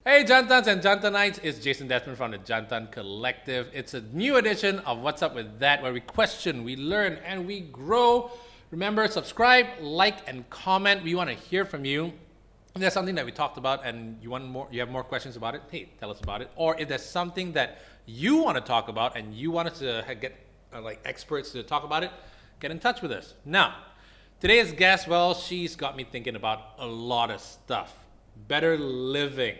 Hey Jantans and Jantanites, it's Jason Desmond from the Jantan Collective. It's a new edition of What's Up With That, where we question, we learn, and we grow. Remember, subscribe, like, and comment. We want to hear from you. If there's something that we talked about and you have more questions about it, hey, tell us about it. Or if there's something that you want to talk about and you want us to get experts to talk about it, get in touch with us. Now, today's guest, well, she's got me thinking about a lot of stuff. Better living.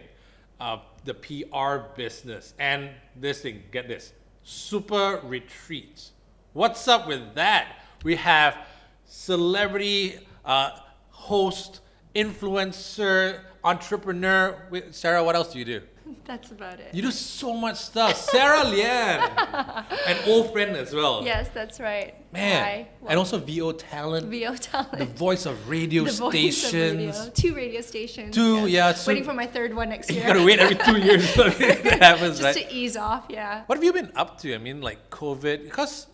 The PR business, and this thing, get this, Supparetreat. What's up with that? We have celebrity host, influencer, entrepreneur. Wait, Sarah, what else do you do? That's about it. You do so much stuff. Sarah Lian, an old friend as well. Yes, that's right. Man, Hi. and also VO talent. VO talent. The voice of radio The voice stations. of radio. 2 radio stations. Two, yes. yeah. So waiting for my third one next year. you gotta wait every 2 years for that happens, Just right? to ease off, yeah. What have you been up to? I mean, like COVID, because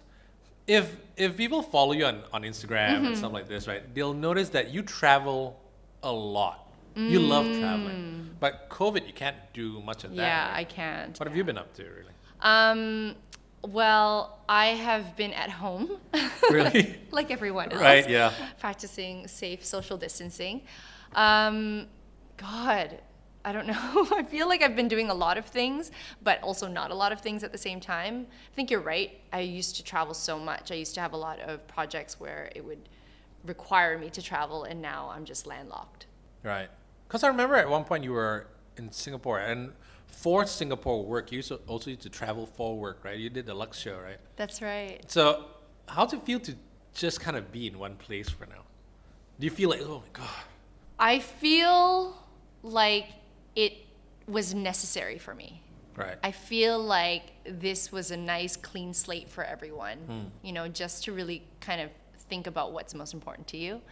if people follow you on Instagram and stuff like this, right, they'll notice that you travel a lot. You love traveling, but COVID, you can't do much of that. Yeah, right? I can't. What have you been up to, really? Well, I have been at home. Really? Like everyone else. Right, yeah. Practicing safe social distancing. God, I don't know. I feel like I've been doing a lot of things, but also not a lot of things at the same time. I think you're right. I used to travel so much. I used to have a lot of projects where it would require me to travel, and now I'm just landlocked. Right. Because I remember at one point you were in Singapore, and for Singapore work, you also used to travel for work, right? You did the Lux show, right? That's right. So how's it feel to just kind of be in one place for now? Do you feel like, oh my God? I feel like it was necessary for me. Right. I feel like this was a nice clean slate for everyone, just to really kind of think about what's most important to you.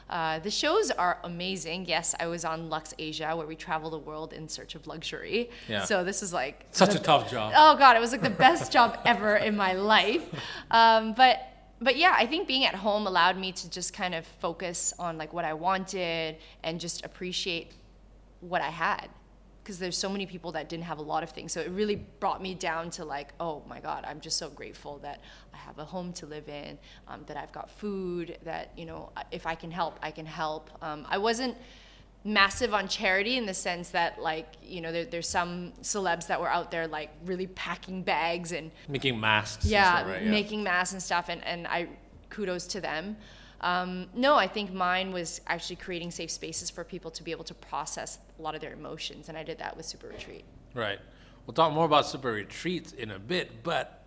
The shows are amazing. Yes, I was on Lux Asia, where we travel the world in search of luxury. Yeah. So this is like Such a tough job. Oh God, it was like the best job ever in my life. But yeah, I think being at home allowed me to just kind of focus on like what I wanted and just appreciate what I had. Because there's so many people that didn't have a lot of things. So it really brought me down to like, oh my God, I'm just so grateful that I have a home to live in, that I've got food, that, if I can help, I can help. I wasn't massive on charity in the sense that like, there's some celebs that were out there like really packing bags and Making masks. and yeah, stuff, right? making masks and stuff. And I kudos to them. No, I think mine was actually creating safe spaces for people to be able to process a lot of their emotions, and I did that with Supparetreat. Right. We'll talk more about Supparetreats in a bit, but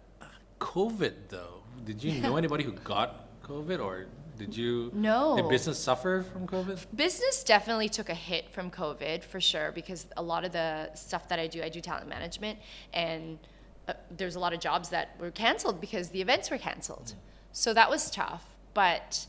COVID though, did you know anybody who got COVID, or did business suffer from COVID? Business definitely took a hit from COVID for sure, because a lot of the stuff that I do talent management, and there's a lot of jobs that were canceled because the events were canceled. So that was tough, but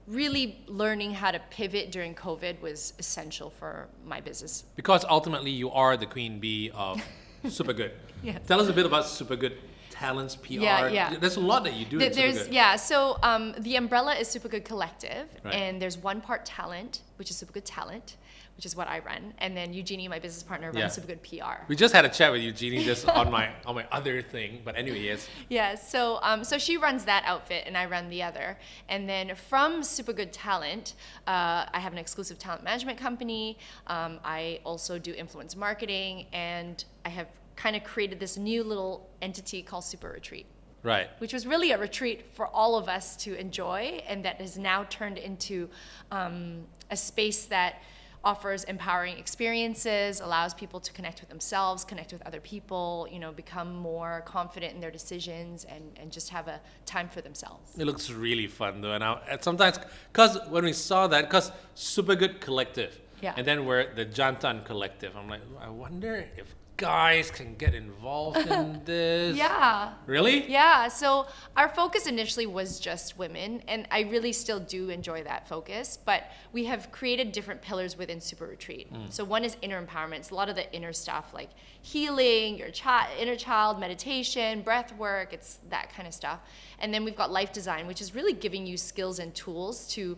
really learning how to pivot during COVID was essential for my business. Because ultimately you are the queen bee of Suppagood. Yes. Tell us a bit about Suppagood talents, PR. Yeah. There's a lot that you do in Suppagood. So the umbrella is Suppagood Collective, Right. and there's one part talent, which is Suppagood Talent, which is what I run, and then Eugenie, my business partner, runs Suppagood PR. We just had a chat with Eugenie just on my other thing, but anyway, yes. Yeah, so she runs that outfit and I run the other. And then from Suppagood Talent, I have an exclusive talent management company. I also do influence marketing, and I have kind of created this new little entity called Supparetreat, Right. which was really a retreat for all of us to enjoy, and that has now turned into a space that offers empowering experiences, allows people to connect with themselves, connect with other people, become more confident in their decisions, and just have a time for themselves. It looks really fun though, and sometimes, because when we saw that, because Suppagood Collective, Yeah. and then we're the Jantan Collective, I'm like, I wonder if guys can get involved in this. Yeah. Really? Yeah, so our focus initially was just women, and I really still do enjoy that focus, but we have created different pillars within Supparetreat. So one is inner empowerment. It's a lot of the inner stuff like healing, your inner child, meditation, breath work, it's that kind of stuff. And then we've got life design, which is really giving you skills and tools to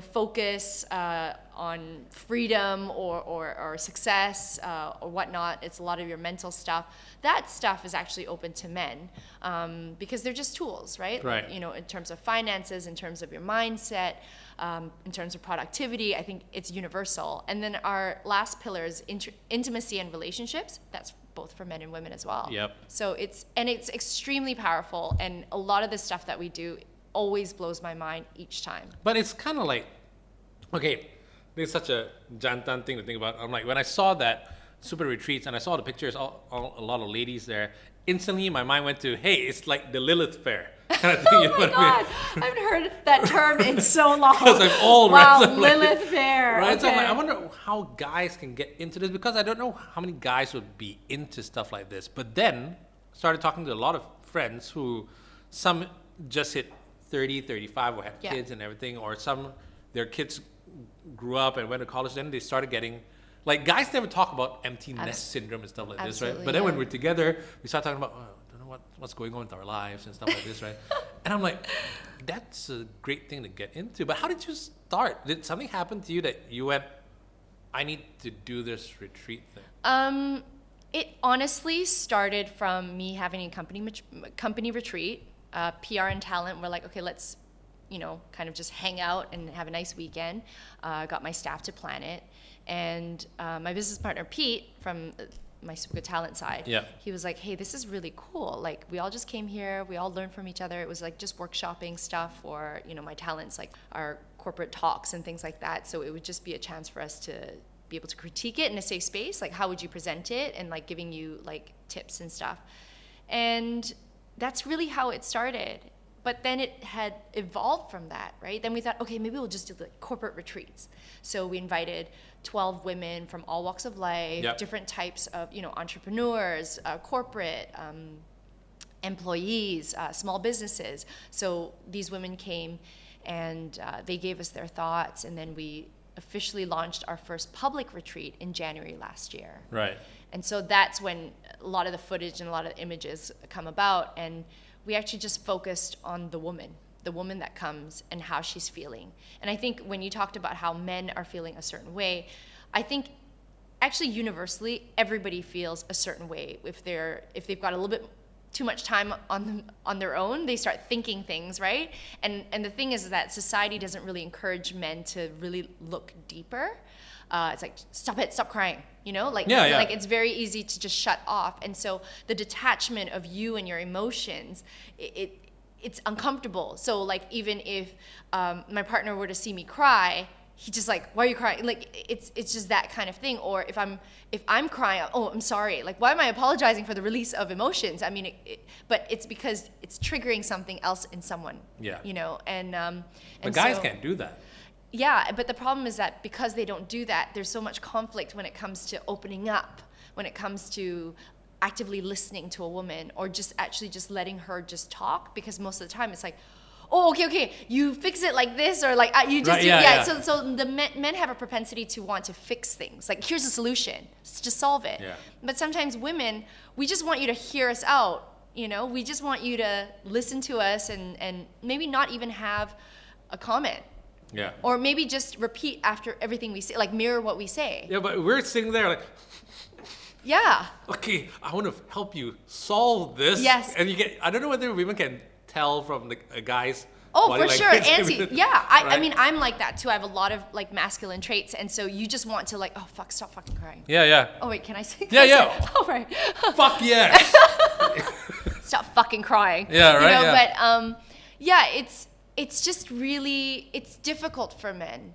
focus on freedom or success or whatnot. It's a lot of your mental stuff. That stuff is actually open to men because they're just tools, right? Right. In terms of finances, in terms of your mindset, in terms of productivity, I think it's universal. And then our last pillar is intimacy and relationships. That's both for men and women as well. Yep. So it's extremely powerful, and a lot of the stuff that we do always blows my mind each time. But it's kind of like, okay, there's such a Jantan thing to think about. I'm like, when I saw that Supparetreats and I saw the pictures, a lot of ladies there, instantly my mind went to, hey, it's like the Lilith fair. Kind of thing, Oh my God, I haven't heard that term in so long. Because I'm old, wow, right? So Lilith fair. Right, so I'm Okay. like, I wonder how guys can get into this, because I don't know how many guys would be into stuff like this. But then started talking to a lot of friends who, some just hit 30, 35 or had Yeah. kids and everything, or their kids grew up and went to college, then they started getting, like, guys never talk about empty nest syndrome and stuff like this, right? Absolutely, But then when yeah. we're together, we start talking about, oh, I don't know what's going on with our lives and stuff like this, right? And I'm like, that's a great thing to get into. But how did you start? Did something happen to you that you went, I need to do this retreat thing? It honestly started from me having a company retreat. PR and talent were like, okay, let's, kind of just hang out and have a nice weekend. Got my staff to plan it. And my business partner, Pete, from my Suppagood talent side, Yeah. he was like, hey, this is really cool. Like, we all just came here. We all learned from each other. It was like just workshopping stuff or, my talents, like our corporate talks and things like that. So it would just be a chance for us to be able to critique it in a safe space. Like, how would you present it? And like giving you like tips and stuff. And that's really how it started. But then it had evolved from that, right? Then we thought, okay, maybe we'll just do the corporate retreats. So we invited 12 women from all walks of life, Yep. different types of, entrepreneurs, corporate, employees, small businesses. So these women came and they gave us their thoughts, and then we officially launched our first public retreat in January last year. Right. And so that's when a lot of the footage and a lot of the images come about. And we actually just focused on the woman that comes and how she's feeling. And I think when you talked about how men are feeling a certain way, I think actually universally everybody feels a certain way. If they've got a little bit too much time on their own, they start thinking things, right? And the thing is that society doesn't really encourage men to really look deeper. It's like, stop crying, like, Yeah, yeah. like it's very easy to just shut off. And so the detachment of you and your emotions, it's uncomfortable. So like, even if my partner were to see me cry, he just like, why are you crying? Like, it's just that kind of thing. Or if I'm crying, oh, I'm sorry. Like, why am I apologizing for the release of emotions? I mean, but it's because it's triggering something else in someone. Yeah. And But guys so, can't do that. Yeah, but the problem is that because they don't do that, there's so much conflict when it comes to opening up, when it comes to actively listening to a woman, or just actually just letting her just talk, because most of the time it's like, oh, okay, you fix it like this, or like you just Right, do, yeah. So the men have a propensity to want to fix things. Like, here's a solution, just solve it. Yeah. But sometimes women, we just want you to hear us out. We just want you to listen to us and maybe not even have a comment. Yeah. Or maybe just repeat after everything we say, like mirror what we say. Yeah, but we're sitting there like, Yeah. okay, I want to help you solve this. Yes. And I don't know whether women can tell from a guy's Oh, body for sure, language. Antsy. Yeah, I Right? mean, I'm like that too. I have a lot of like masculine traits, and so you just want to like, oh fuck, stop fucking crying. Yeah. Oh wait, can I say? Yeah, can I yeah. say- Oh right. Fuck yes. Stop fucking crying. Yeah, right, yeah. But yeah, it's just really, it's difficult for men.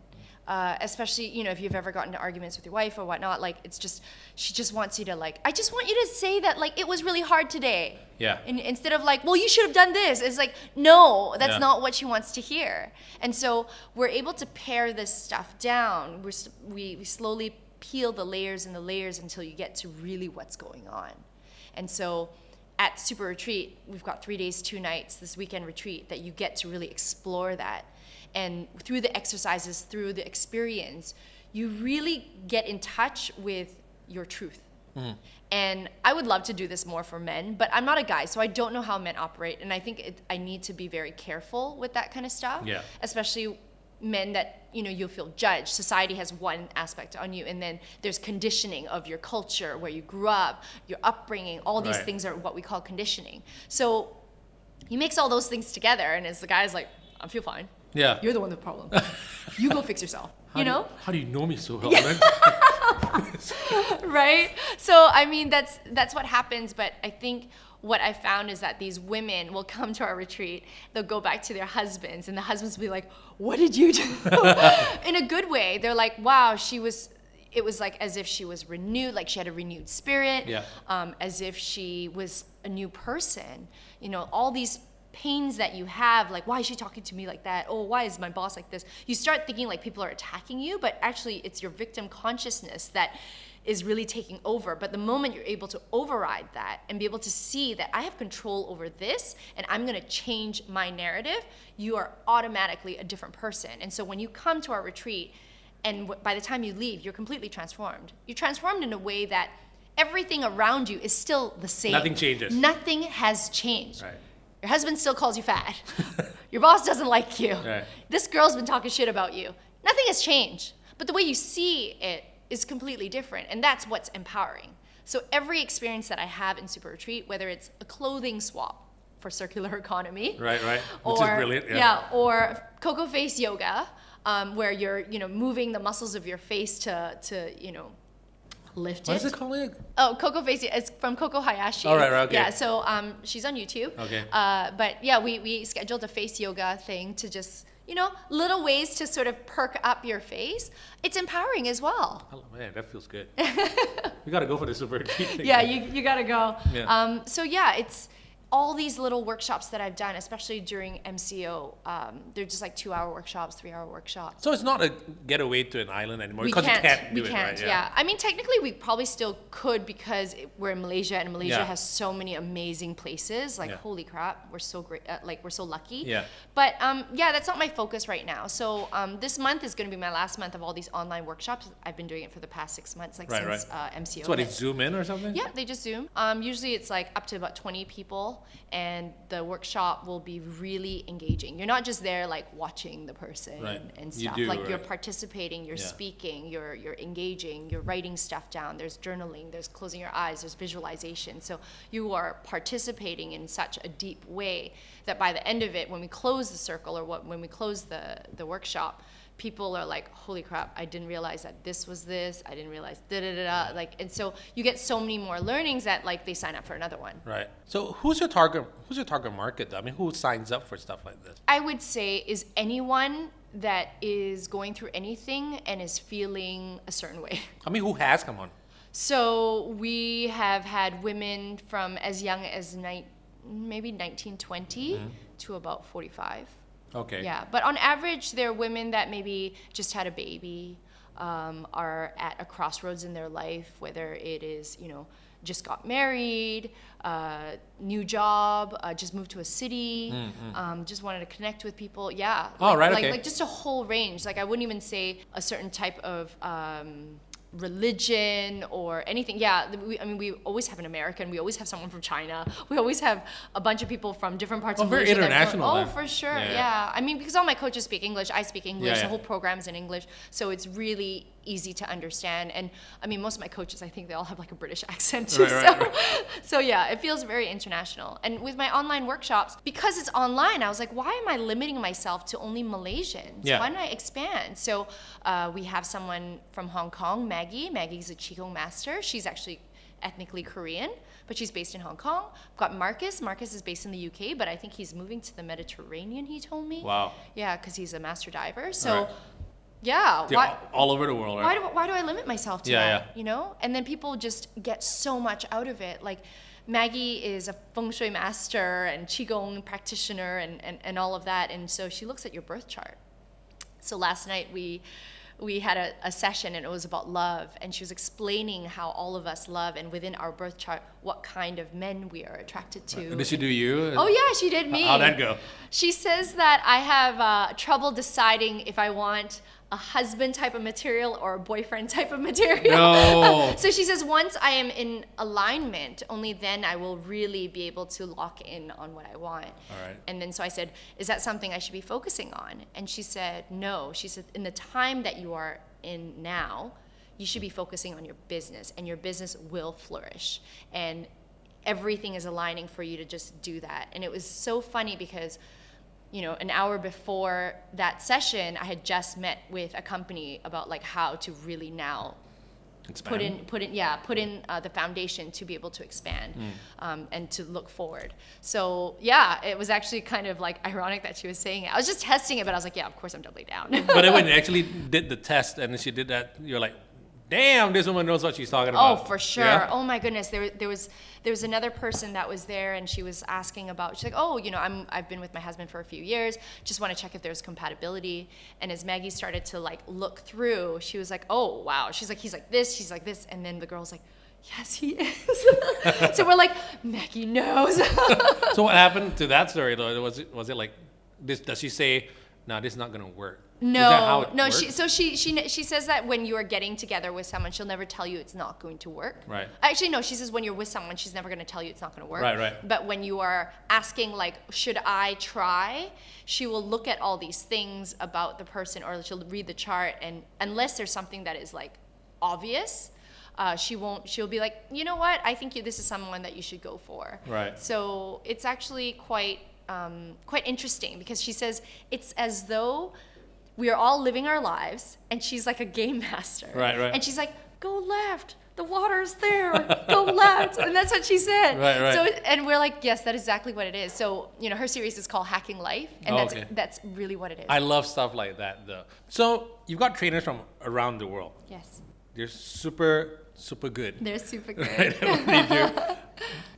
Especially, if you've ever gotten into arguments with your wife or whatnot, like, it's just, she just wants you to like, I just want you to say that like, it was really hard today. Yeah. And instead of like, well, you should have done this. It's like, no, that's Yeah. not what she wants to hear. And so we're able to pare this stuff down. We slowly peel the layers and the layers until you get to really what's going on. And so at Supparetreat, we've got 3 days, 2 nights, this weekend retreat, that you get to really explore that. And through the exercises, through the experience, you really get in touch with your truth. Mm-hmm. And I would love to do this more for men, but I'm not a guy, so I don't know how men operate. And I think I need to be very careful with that kind of stuff. Yeah. Especially men that, you'll feel judged. Society has one aspect on you, and then there's conditioning of your culture, where you grew up, your upbringing, all these things are what we call conditioning. So he mix all those things together, and as the guy's like, I feel fine. Yeah. You're the one with the problem. You go fix yourself. How do you know me so well? Right? So, I mean, that's what happens. But I think what I found is that these women will come to our retreat, they'll go back to their husbands, and the husbands will be like, what did you do? In a good way. They're like, wow, it was like as if she was renewed, like she had a renewed spirit, as if she was a new person. All these pains that you have, like, why is she talking to me like that? Oh, why is my boss like this? You start thinking like people are attacking you, but actually it's your victim consciousness that is really taking over. But the moment you're able to override that and be able to see that I have control over this and I'm going to change my narrative, you are automatically a different person. And so when you come to our retreat, and by the time you leave, you're completely transformed. You're transformed in a way that everything around you is still the same. Nothing changes. Nothing has changed. Right. Your husband still calls you fat. Your boss doesn't like you. Right. This girl's been talking shit about you. Nothing has changed. But the way you see it is completely different. And that's what's empowering. So every experience that I have in Supparetreat, whether it's a clothing swap for circular economy. Right. Which is brilliant. Or cocoa face yoga, where you're, moving the muscles of your face to lift it. What is it called? Oh, Coco Face. It's from Coco Hayashi. Oh, right, okay. Yeah, so she's on YouTube. Okay. But yeah, we scheduled a face yoga thing to just, little ways to sort of perk up your face. It's empowering as well. Oh, man, that feels good. We got to go for the Supparetreat thing. Yeah, you got to go. Yeah. So yeah, it's all these little workshops that I've done, especially during MCO. They're just like 2-hour workshops, 3-hour workshops. So it's not a getaway to an island anymore because you can't do it, right? Yeah. I mean, technically, we probably still could because we're in Malaysia, and Malaysia has so many amazing places. Like, holy crap, we're so great. We're so lucky. Yeah. But that's not my focus right now. So this month is going to be my last month of all these online workshops. I've been doing it for the past 6 months, since MCO. So what, it's Zoom in or something? Yeah, they just Zoom. Usually it's like up to about 20 people, and the workshop will be really engaging. You're not just there like watching the person and stuff. You're participating, you're speaking, you're engaging, you're writing stuff down. There's journaling, there's closing your eyes, there's visualization. So you are participating in such a deep way that by the end of it, when we close the circle or when we close the workshop, people are like, holy crap, I didn't realize that this was this. I didn't realize da-da-da-da. And so you get so many more learnings that they sign up for another one. Right. So who's your target market though? I mean, who signs up for stuff like this? I would say is anyone that is going through anything and is feeling a certain way. I mean, who has come on? So we have had women from as young as maybe 19, 20 to about 45. Okay. Yeah, but on average, they're women that maybe just had a baby, are at a crossroads in their life, whether it is, just got married, new job, just moved to a city, just wanted to connect with people. Yeah. Like just a whole range. Like I wouldn't even say a certain type of religion or anything. Yeah, we always have an American. We always have someone from China. We always have a bunch of people from different parts of Malaysia. Very international. Oh, for sure. Yeah. I mean, because all my coaches speak English. I speak English. The whole program's in English. So it's really easy to understand. And I mean, most of my coaches, I think they all have like a British accent too. So yeah, it feels very international. And with my online workshops, because it's online, I was like, why am I limiting myself to only Malaysians? Why don't I expand? So we have someone from Hong Kong, Maggie. Maggie's a Qigong master. She's actually ethnically Korean, but she's based in Hong Kong. I've got Marcus. Marcus is based in the UK, but I think he's moving to the Mediterranean, he told me. Wow. Yeah, because he's a master diver. So yeah, all over the world, right? Why do I limit myself to that? And then people just get so much out of it. Like Maggie is a feng shui master and qigong practitioner and all of that, and so she looks at your birth chart. So last night we had a session, and it was about love, and she was explaining how all of us love, and within our birth chart, what kind of men we are attracted to. Did she do you? Oh yeah, she did me. How'd that go? She says that I have trouble deciding if I want a husband type of material or a boyfriend type of material. No. So she says, once I am in alignment, only then I will really be able to lock in on what I want. All right. And then so I said, is that something I should be focusing on? And she said, no. She said, in the time that you are in now, you should be focusing on your business, and your business will flourish. And everything is aligning for you to just do that. And it was so funny because, you know, an hour before that session, I had just met with a company about like how to really now Expand. put in the foundation to be able to expand and to look forward. So yeah, it was actually kind of like ironic that she was saying it. I was just testing it, but I was like, yeah, of course I'm doubly down. But then when you actually did the test and she did that, you're like, damn, this woman knows what she's talking about. Oh, for sure. Yeah? Oh my goodness. There was another person that was there, and she was asking about. She's like, oh, you know, I've been with my husband for a few years. Just want to check if there's compatibility. And as Maggie started to like look through, she was like, oh wow. She's like, he's like this. She's like this. And then the girl's like, yes, he is. So we're like, Maggie knows. So what happened to that story though? Was it like this? Does she say, no, this is not gonna work? Is that how it No. works? She says that when you are getting together with someone, she'll never tell you it's not going to work. Right. Actually, no. She says when you're with someone, she's never going to tell you it's not going to work. Right. But when you are asking like, should I try? She will look at all these things about the person, or she'll read the chart, and unless there's something that is like obvious, she'll be like, you know what? I think this is someone that you should go for. Right. So it's actually quite interesting, because she says it's as though we are all living our lives, and she's like a game master. Right. And she's like, go left, the water's there, go left. And that's what she said. Right. So, and we're like, yes, that is exactly what it is. So, you know, her series is called Hacking Life, and that's really what it is. I love stuff like that though. So you've got trainers from around the world. Yes. They're super good. They're super good. Right, at what they do.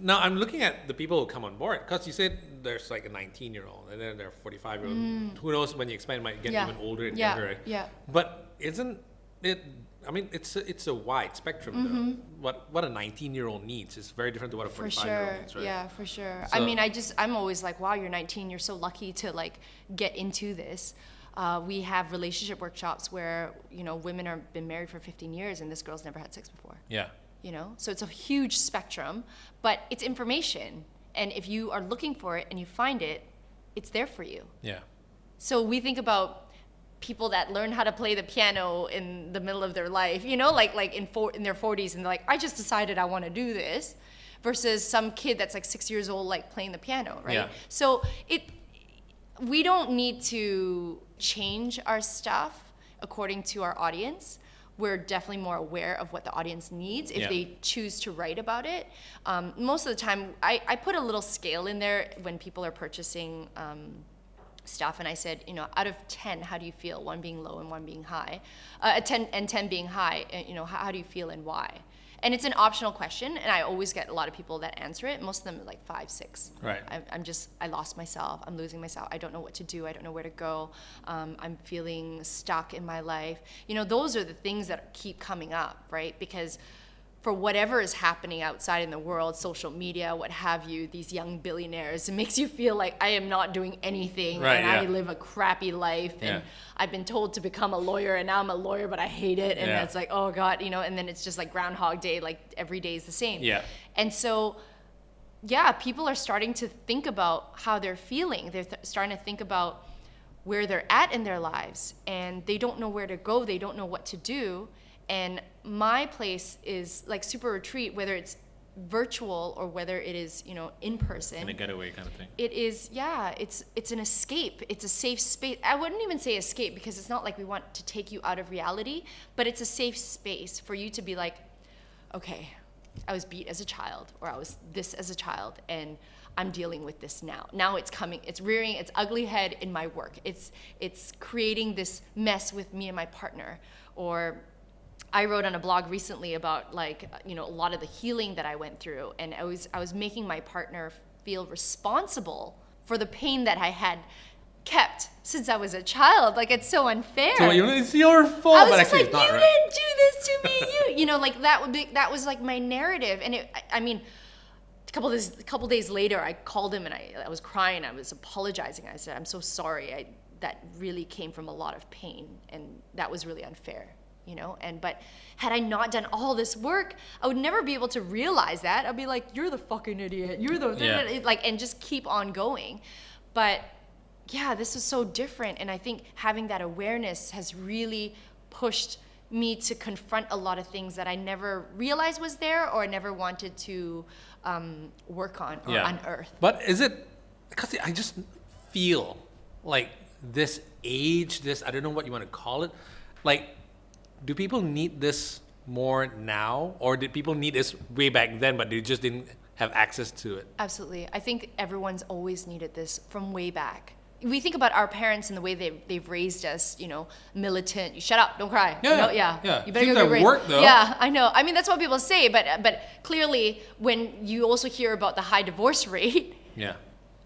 Now I'm looking at the people who come on board, because you said there's like a 19-year-old, and then there are 45-year-old. Who knows, when you expand, it might get even older and younger. Yeah. But isn't it? I mean, it's a wide spectrum though. What a 19-year-old needs is very different to what a 45-year-old needs, right? Yeah, for sure. So, I mean, I'm always like, wow, you're 19. You're so lucky to like get into this. We have relationship workshops where, you know, women have been married for 15 years and this girl's never had sex before. Yeah. You know, so it's a huge spectrum, but it's information. And if you are looking for it and you find it, it's there for you. Yeah. So we think about people that learn how to play the piano in the middle of their life, you know, like in their 40s, and they're like, I just decided I want to do this, versus some kid that's like 6 years old, like playing the piano, right? Yeah. So we don't need to change our stuff according to our audience. We're definitely more aware of what the audience needs if they choose to write about it. Most of the time, I put a little scale in there when people are purchasing stuff, and I said, you know, out of 10, how do you feel? 1 being low and 1 being high. 10 being high, you know, how do you feel and why? And it's an optional question, and I always get a lot of people that answer it. Most of them are like 5, 6. Right. I lost myself. I'm losing myself. I don't know what to do. I don't know where to go. I'm feeling stuck in my life. You know, those are the things that keep coming up, right? Because for whatever is happening outside in the world, social media, what have you, these young billionaires, it makes you feel like I am not doing anything, right, and I live a crappy life, and I've been told to become a lawyer, and now I'm a lawyer, but I hate it, and it's like, oh God, you know, and then it's just like Groundhog Day, like every day is the same. Yeah. And so, people are starting to think about how they're feeling. They're starting to think about where they're at in their lives, and they don't know where to go. They don't know what to do. And my place is like Supparetreat, whether it's virtual or whether it is, you know, in person. In a getaway kind of thing. It is, it's an escape. It's a safe space. I wouldn't even say escape, because it's not like we want to take you out of reality, but it's a safe space for you to be like, okay, I was beat as a child, or I was this as a child, and I'm dealing with this now. Now it's coming, it's rearing its ugly head in my work. It's creating this mess with me and my partner. Or I wrote on a blog recently about, like, you know, a lot of the healing that I went through, and I was making my partner feel responsible for the pain that I had kept since I was a child. Like, it's so unfair. So it's your fault, I was but just actually like, it's not, you right? didn't do this to me. You know, like that was like my narrative. And I mean, a couple days later, I called him, and I was crying. I was apologizing. I said, I'm so sorry. that really came from a lot of pain, and that was really unfair, you know. And but had I not done all this work, I would never be able to realize that. I'd be like, you're the fucking idiot, you're the like, and just keep on going. But yeah, this is so different, and I think having that awareness has really pushed me to confront a lot of things that I never realized was there, or I never wanted to work on or unearth. But is it, because I just feel like this age, this, I don't know what you want to call it, like, do people need this more now, or did people need this way back then, but they just didn't have access to it? Absolutely. I think everyone's always needed this from way back. We think about our parents and the way they've raised us, you know, militant. You shut up, don't cry. Yeah, you know, yeah. You better Seems go like get work, though. Yeah, I know. I mean, that's what people say, but clearly, when you also hear about the high divorce rate, Yeah.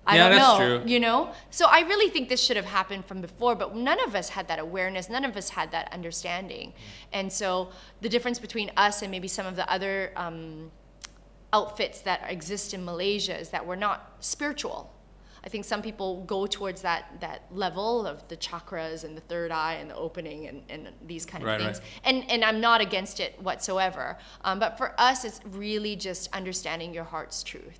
I Yeah, don't that's know, true. you know? So I really think this should have happened from before, but none of us had that awareness. None of us had that understanding. And so the difference between us and maybe some of the other outfits that exist in Malaysia is that we're not spiritual. I think some people go towards that level of the chakras and the third eye and the opening and these kind of things. Right. And I'm not against it whatsoever. But for us, it's really just understanding your heart's truth.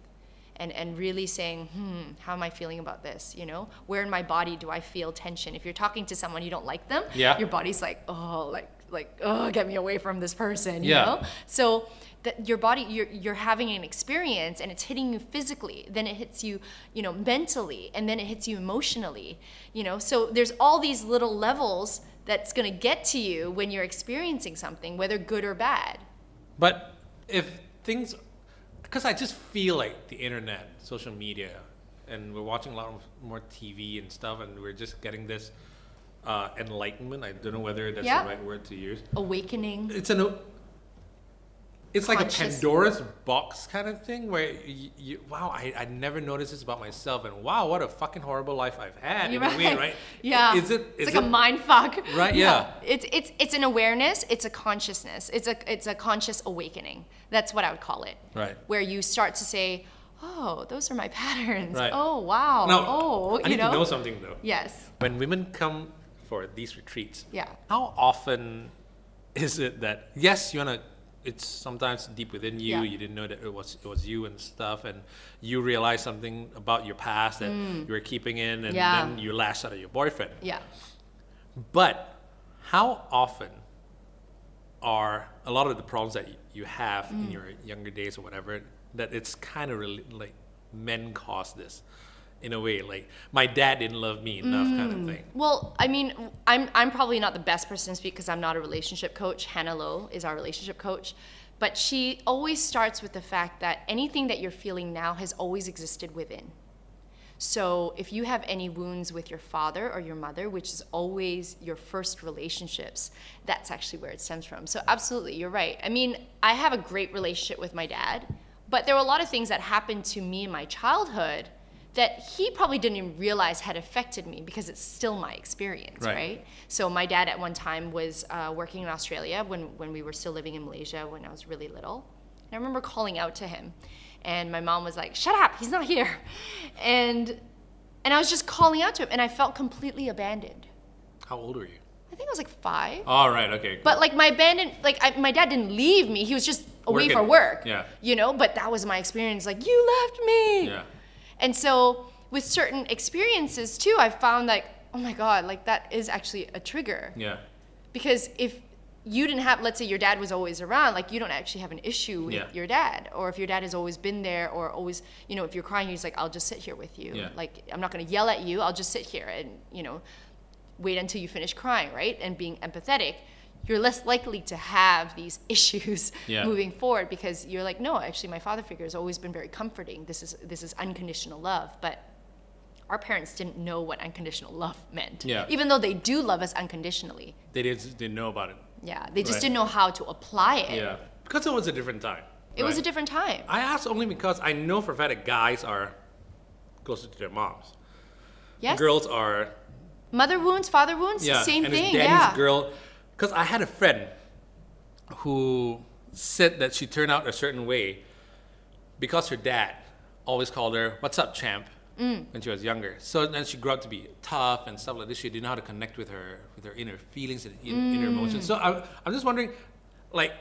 And really saying, how am I feeling about this? You know, where in my body do I feel tension? If you're talking to someone you don't like them, your body's like, oh, get me away from this person. You know, so that your body, you're having an experience, and it's hitting you physically. Then it hits you, you know, mentally, and then it hits you emotionally. You know, so there's all these little levels that's gonna get to you when you're experiencing something, whether good or bad. But if things, because I just feel like the internet, social media, and we're watching a lot more TV and stuff, and we're just getting this enlightenment. I don't know whether that's the right word to use. Awakening. It's like a Pandora's box kind of thing where wow, I never noticed this about myself, and wow, what a fucking horrible life I've had in a way, right? Yeah. It's like a mind fuck. Right, yeah. It's an awareness, it's a consciousness, it's a conscious awakening. That's what I would call it. Right. Where you start to say, oh, those are my patterns. Right. Oh, wow. Now, I need to know something though. Yes. When women come for these retreats, yeah, how often is it that, yes, it's sometimes deep within you, you didn't know that it was you and stuff, and you realize something about your past that you were keeping in, and then you lash out at your boyfriend. Yeah. But how often are a lot of the problems that you have in your younger days or whatever, that it's kind of really like men cause this? In a way, like, my dad didn't love me enough kind of thing. Well, I mean, I'm probably not the best person to speak because I'm not a relationship coach. Hannah Lowe is our relationship coach. But she always starts with the fact that anything that you're feeling now has always existed within. So if you have any wounds with your father or your mother, which is always your first relationships, that's actually where it stems from. So absolutely, you're right. I mean, I have a great relationship with my dad, but there were a lot of things that happened to me in my childhood that he probably didn't even realize had affected me because it's still my experience, right? So my dad at one time was working in Australia when we were still living in Malaysia when I was really little. And I remember calling out to him, and my mom was like, shut up, he's not here. And I was just calling out to him, and I felt completely abandoned. How old were you? I think I was like 5. Oh, right, okay. Cool. But like my dad didn't leave me, he was just away for work, you know, but that was my experience, like, you left me. Yeah. And so with certain experiences too, I found like, oh my God, like that is actually a trigger. Yeah. Because if you didn't have, let's say your dad was always around, like you don't actually have an issue with your dad. Or if your dad has always been there, or always, you know, if you're crying, he's like, I'll just sit here with you. Yeah. Like, I'm not gonna yell at you, I'll just sit here and, you know, wait until you finish crying, right? And being empathetic, you're less likely to have these issues moving forward, because you're like, no, actually my father figure has always been very comforting. This is unconditional love. But our parents didn't know what unconditional love meant. Yeah. Even though they do love us unconditionally. They didn't know about it. Yeah, they just didn't know how to apply it. Yeah, because it was a different time. It was a different time. I asked only because I know for a fact that guys are closer to their moms. Yes. Girls are... Mother wounds, father wounds, same and thing, his daddy's girl. Because I had a friend who said that she turned out a certain way because her dad always called her, "What's up, champ?" when she was younger. So then she grew up to be tough and stuff like this. She didn't know how to connect with her inner feelings and inner emotions. So I'm just wondering, like,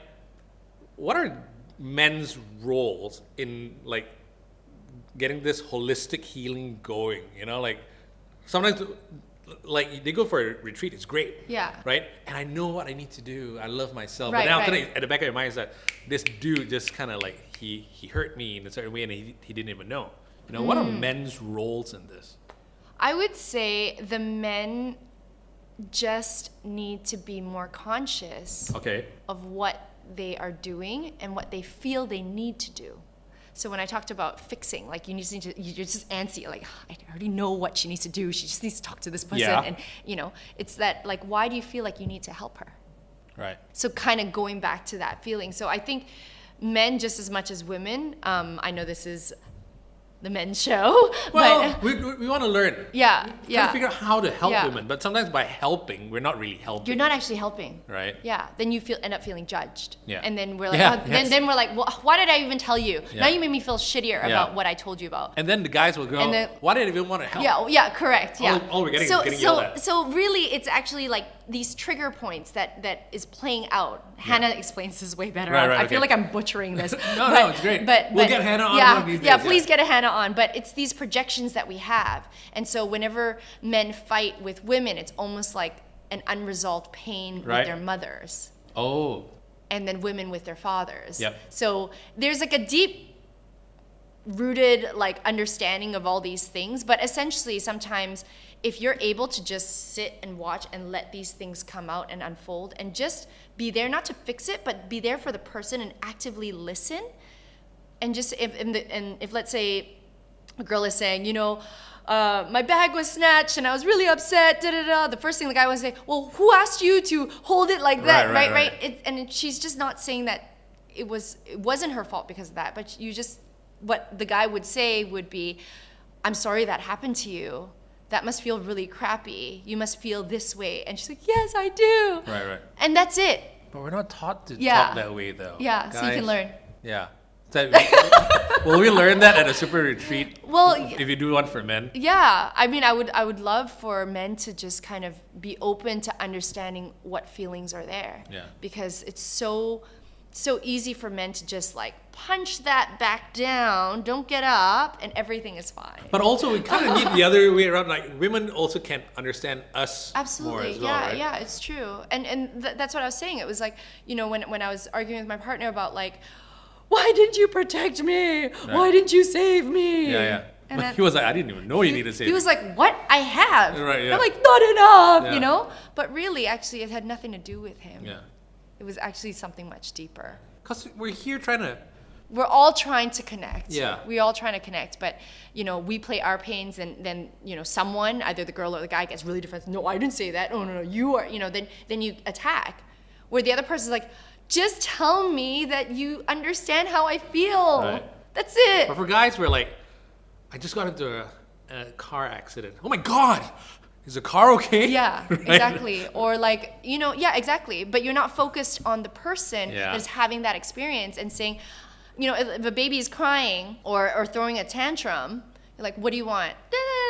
what are men's roles in like getting this holistic healing going? You know, like sometimes like they go for a retreat, it's great. Yeah. Right? And I know what I need to do. I love myself. Right, but then after right. that, at the back of your mind is that this dude just kind of like he hurt me in a certain way and he didn't even know. You know, what are men's roles in this? I would say the men just need to be more conscious Okay. of what they are doing and what they feel they need to do. So when I talked about fixing, like you're just antsy, like I already know what she needs to do. She just needs to talk to this person. Yeah. And you know, it's that like, why do you feel like you need to help her? Right. So kind of going back to that feeling. So I think men just as much as women, I know this is the men's show. Well, but we want to learn. yeah, Trying yeah. to figure out how to help Yeah. women, but sometimes by helping, we're not really helping. You're not actually helping. Right. Yeah. Then you end up feeling judged. Yeah. And then we're like, Yeah, oh, yes. then we're like, well, why did I even tell you? Yeah. Now you made me feel shittier about what I told you about. And then the guys will go, And then- why did I even want to help? Yeah, yeah, correct. Yeah. All we're getting is getting yelled at. So really, it's actually like these trigger points that is playing out. Hannah explains this way better. Right, I feel okay. like I'm butchering this. No, it's great. We'll get Hannah on yeah, one of these yeah, days, please get a Hannah on. But it's these projections that we have, and so whenever men fight with women, it's almost like an unresolved pain Right. with their mothers, Oh, and then women with their fathers. Yep. So there's like a deep rooted like understanding of all these things, but essentially sometimes if you're able to just sit and watch and let these things come out and unfold and just be there, not to fix it, but be there for the person and actively listen, and just if let's say a girl is saying, you know, my bag was snatched and I was really upset, the first thing the guy would say, well, who asked you to hold it like that, right? And she's just not saying that it wasn't her fault because of that, but what the guy would say would be, I'm sorry that happened to you. That must feel really crappy. You must feel this way. And she's like, yes, I do. right. And that's it. But we're not taught to Yeah. talk that way, though. Yeah, so you can Guys. learn. Yeah. So, will we learn that at a super retreat? Well, if you do one for men. yeah. I mean, I would love for men to just kind of be open to understanding what feelings are there. Yeah. Because it's so easy for men to just like punch that back down, don't get up, and everything is fine. But also, we kind of need the other way around. Like, women also can understand us Absolutely. more as well, Yeah, right? yeah, it's true. And that's what I was saying. It was like, you know, when I was arguing with my partner about like, why didn't you protect me? Why didn't you save me? Yeah. And But then- he was like, I didn't even know you needed to say He was like, what? I have. Right, yeah. I'm like, not enough, Yeah. you know? But really, actually, it had nothing to do with him. Yeah. It was actually something much deeper. Because we're here trying to... We're all trying to connect. Yeah. We're all trying to connect, but you know, we play our pains, and then you know, someone, either the girl or the guy, gets really defensive. No, I didn't say that. Oh no, you are. You know, then you attack, where the other person's like, just tell me that you understand how I feel. Right. That's it. But for guys, we're like, I just got into a car accident. Oh my God! Is the car okay? Yeah, Right? exactly. Or like, you know, yeah, exactly. But you're not focused on the person Yeah. that's having that experience and saying, you know, if a baby is crying or throwing a tantrum, you're like, what do you want?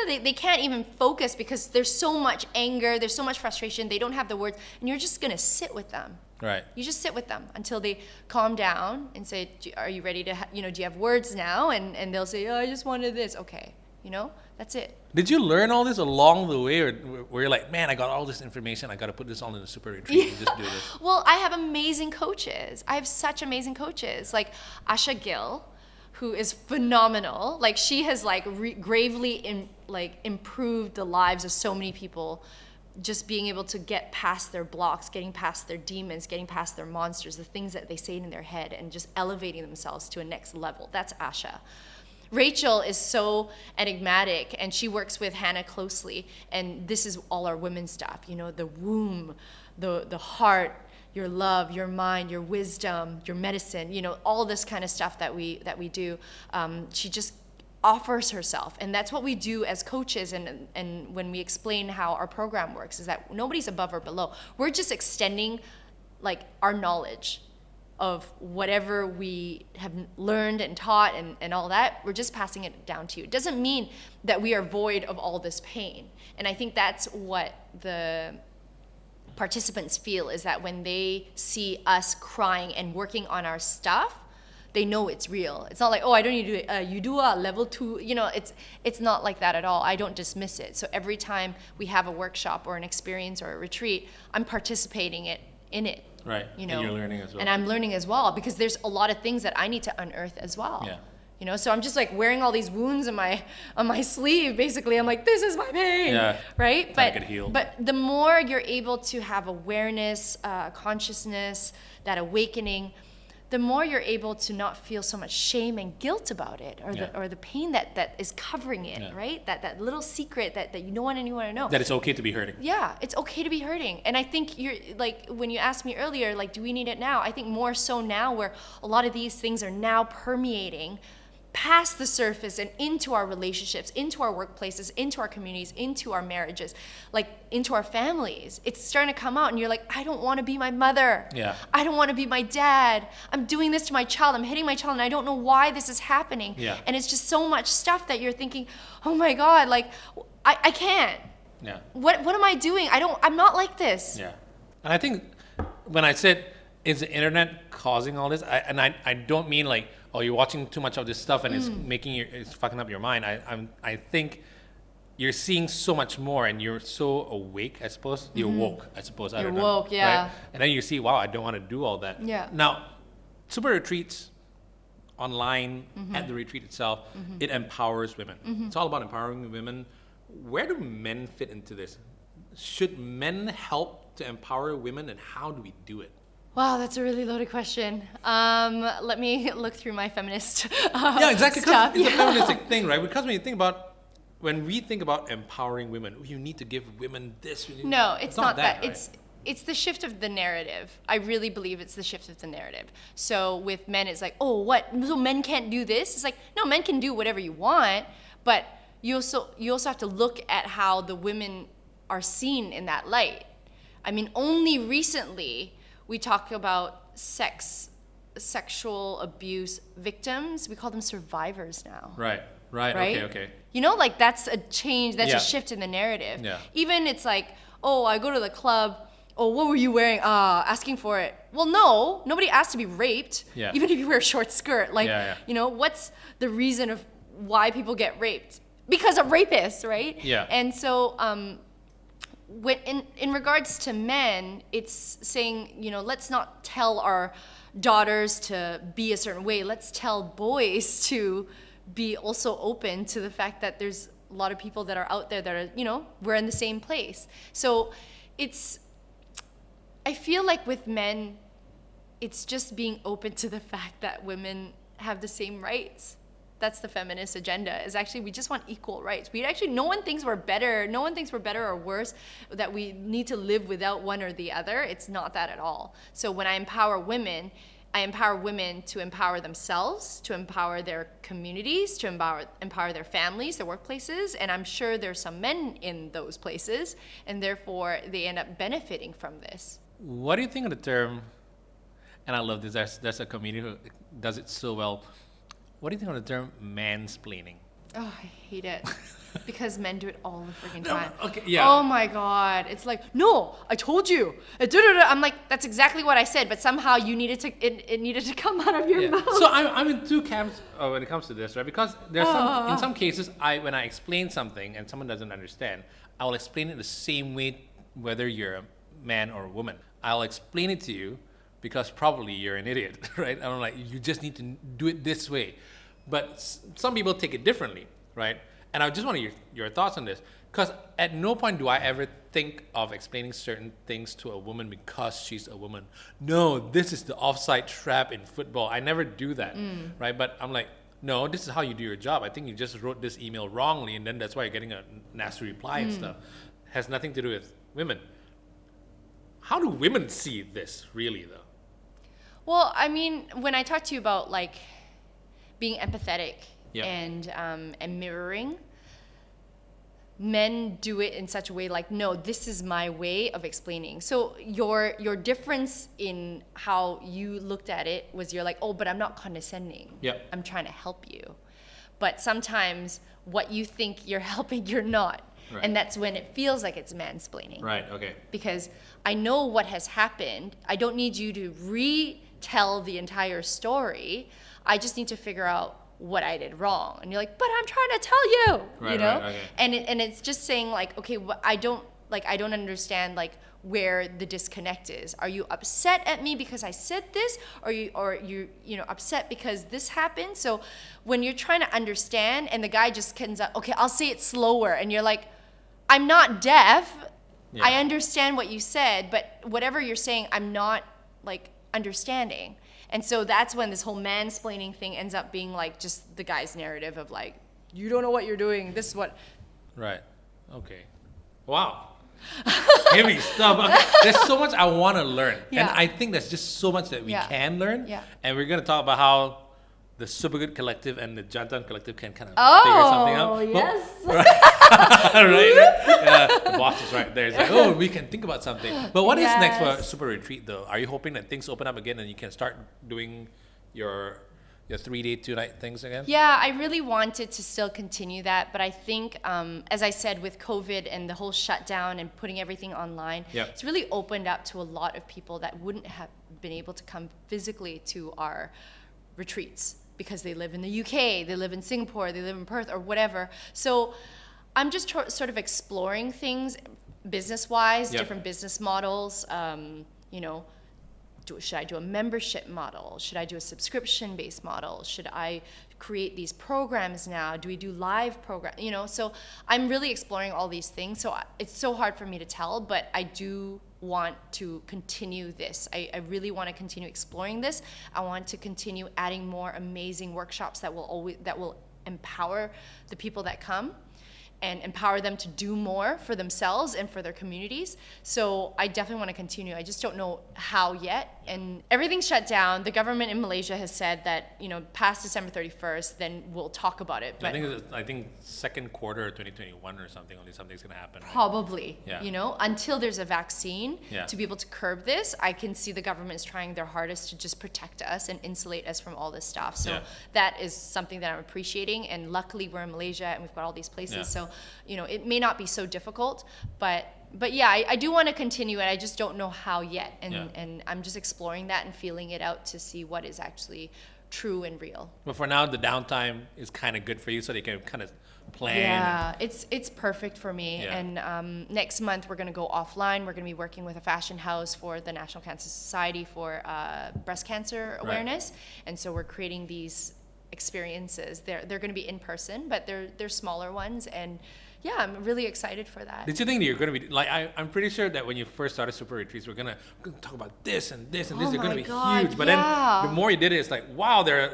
They can't even focus because there's so much anger, there's so much frustration, they don't have the words, and you're just gonna sit with them. Right. You just sit with them until they calm down and say, are you ready to, you know, do you have words now? And they'll say, oh, I just wanted this. Okay, you know, that's it. Did you learn all this along the way, or were you like, man, I got all this information, I got to put this all in a super retreat and just do this? Well, I have amazing coaches. I have such amazing coaches, like Asha Gill, who is phenomenal. Like she has like gravely improved the lives of so many people, just being able to get past their blocks, getting past their demons, getting past their monsters, the things that they say in their head, and just elevating themselves to a next level. That's Asha. Rachel is so enigmatic, and she works with Hannah closely, and this is all our women's stuff, you know, the womb, the heart, your love, your mind, your wisdom, your medicine, you know, all this kind of stuff that we do. She just offers herself, and that's what we do as coaches, and when we explain how our program works, is that nobody's above or below. We're just extending like our knowledge of whatever we have learned and taught and all that, we're just passing it down to you. It doesn't mean that we are void of all this pain. And I think that's what the participants feel, is that when they see us crying and working on our stuff, they know it's real. It's not like, oh, I don't need to do it. You do a level 2, it's not like that at all. I don't dismiss it. So every time we have a workshop or an experience or a retreat, I'm participating in it. Right. And you're learning as well. And I'm learning as well, because there's a lot of things that I need to unearth as well. Yeah. So I'm just like wearing all these wounds on my sleeve. Basically, I'm like, this is my pain. Yeah. Right. But get healed. But the more you're able to have awareness, consciousness, that awakening, the more you're able to not feel so much shame and guilt about it, or the pain that is covering it, right? That little secret that you don't want anyone to know. That it's okay to be hurting. Yeah, it's okay to be hurting. And I think you're like, when you asked me earlier, like, do we need it now? I think more so now, where a lot of these things are now permeating past the surface and into our relationships, into our workplaces, into our communities, into our marriages, like into our families. It's starting to come out, and you're like, I don't want to be my mother. Yeah. I don't want to be my dad. I'm doing this to my child. I'm hitting my child, and I don't know why this is happening. Yeah. And it's just so much stuff that you're thinking, oh my God, like, I can't. Yeah. What am I doing? I'm not like this. Yeah. And I think when I said, is the internet causing all this? I don't mean like, oh, you're watching too much of this stuff and it's fucking up your mind. I think you're seeing so much more, and you're so awake, I suppose. You're woke, I suppose. I don't know. You're woke, yeah. Right? And then you see, wow, I don't want to do all that. Yeah. Now, Super Retreats online, at the retreat itself, it empowers women. It's all about empowering women. Where do men fit into this? Should men help to empower women, and how do we do it? Wow, that's a really loaded question. Let me look through my feminist Yeah, exactly. stuff. It's a feministic thing, right? Because when we think about empowering women, you need to give women this. No, it's not that. Right? It's the shift of the narrative. I really believe it's the shift of the narrative. So with men, it's like, oh, what? So men can't do this? It's like, no, men can do whatever you want, but you also have to look at how the women are seen in that light. I mean, only recently we talk about sexual abuse victims. We call them survivors now. Right. Okay. Like, that's a change. That's Yeah. a shift in the narrative. Yeah. Even it's like, oh, I go to the club. Oh, what were you wearing? Asking for it. Well, no, nobody asked to be raped. Yeah. Even if you wear a short skirt. Like, Yeah. What's the reason of why people get raped? Because of rapists, right? Yeah. And so, in regards to men, it's saying, let's not tell our daughters to be a certain way. Let's tell boys to be also open to the fact that there's a lot of people that are out there that are, we're in the same place. So I feel like with men, it's just being open to the fact that women have the same rights. That's the feminist agenda, is actually we just want equal rights. No one thinks we're better. No one thinks we're better or worse, that we need to live without one or the other. It's not that at all. So when I empower women to empower themselves, to empower their communities, to empower their families, their workplaces, and I'm sure there's some men in those places, and therefore they end up benefiting from this. What do you think of the term, and I love this, there's a comedian who does it so well. What do you think of the term mansplaining? Oh, I hate it. Because men do it all the freaking time. Okay, yeah. Oh my God. It's like, no, I told you. I'm like, that's exactly what I said, but somehow it needed to come out of your mouth. So I'm in two camps when it comes to this, right? Because there's in some cases, when I explain something and someone doesn't understand, I will explain it the same way whether you're a man or a woman. I'll explain it to you because probably you're an idiot, right? I'm like, you just need to do it this way. But some people take it differently, right? And I just want your thoughts on this. Because at no point do I ever think of explaining certain things to a woman because she's a woman. No, this is the offside trap in football. I never do that, right? But I'm like, no, this is how you do your job. I think you just wrote this email wrongly, and then that's why you're getting a nasty reply and stuff. Has nothing to do with women. How do women see this, really, though? Well, I mean, when I talk to you about, like, being empathetic Yeah. and mirroring, men do it in such a way like, no, this is my way of explaining. So your difference in how you looked at it was you're like, oh, but I'm not condescending. Yeah. I'm trying to help you. But sometimes what you think you're helping, you're not. Right. And that's when it feels like it's mansplaining. Right, okay. Because I know what has happened. I don't need you to retell the entire story. I just need to figure out what I did wrong. And you're like, but I'm trying to tell you, Right, you know? right, okay. And it's just saying like, okay, I don't understand like where the disconnect is. Are you upset at me because I said this? Or you upset because this happened? So when you're trying to understand and the guy just ends up, okay, I'll say it slower. And you're like, I'm not deaf. Yeah. I understand what you said, but whatever you're saying, I'm not like understanding. And so that's when this whole mansplaining thing ends up being like just the guy's narrative of like, you don't know what you're doing. This is what. Right. Okay. Wow. Heavy stuff. Okay. There's so much I want to learn. Yeah. And I think there's just so much that we Yeah. can learn. Yeah. And we're going to talk about how the Suppagood Collective and the Jantan Collective can kind of figure something out. Oh, yes. Right? Yeah, the boss is right there. It's like, oh, we can think about something. But what is next for Supparetreat though? Are you hoping that things open up again and you can start doing your 3-day, 2-night things again? Yeah, I really wanted to still continue that, but I think, as I said, with COVID and the whole shutdown and putting everything online, Yeah. it's really opened up to a lot of people that wouldn't have been able to come physically to our retreats because they live in the UK, they live in Singapore, they live in Perth or whatever. So I'm just sort of exploring things business-wise, Yep. different business models, should I do a membership model? Should I do a subscription-based model? Should I create these programs now? Do we do live program? So I'm really exploring all these things. So it's so hard for me to tell, but I do want to continue this. I really want to continue exploring this. I want to continue adding more amazing workshops that will empower the people that come and empower them to do more for themselves and for their communities. So I definitely want to continue. I just don't know how yet. And everything's shut down. The government in Malaysia has said that, past December 31st, then we'll talk about it. But I think second quarter of 2021 or something, only something's going to happen. Right? probably, Yeah. until there's a vaccine Yeah. to be able to curb this, I can see the government is trying their hardest to just protect us and insulate us from all this stuff. So Yeah. that is something that I'm appreciating. And luckily we're in Malaysia and we've got all these places. Yeah. So, it may not be so difficult, but yeah, I do want to continue it. I just don't know how yet. And, Yeah. and I'm just exploring that and feeling it out to see what is actually true and real. But for now, the downtime is kind of good for you, so they can kind of plan. Yeah, it's perfect for me. Yeah. And next month we're going to go offline. We're going to be working with a fashion house for the National Cancer Society for breast cancer awareness. And so we're creating these experiences. They're going to be in person, but they're smaller ones. And yeah, I'm really excited for that. Did you think that you're going to be like? I'm pretty sure that when you first started Supparetreats, we're gonna talk about this and this and this. Oh They're gonna my be God, huge. But yeah. then the more you did it, it's like, wow, there's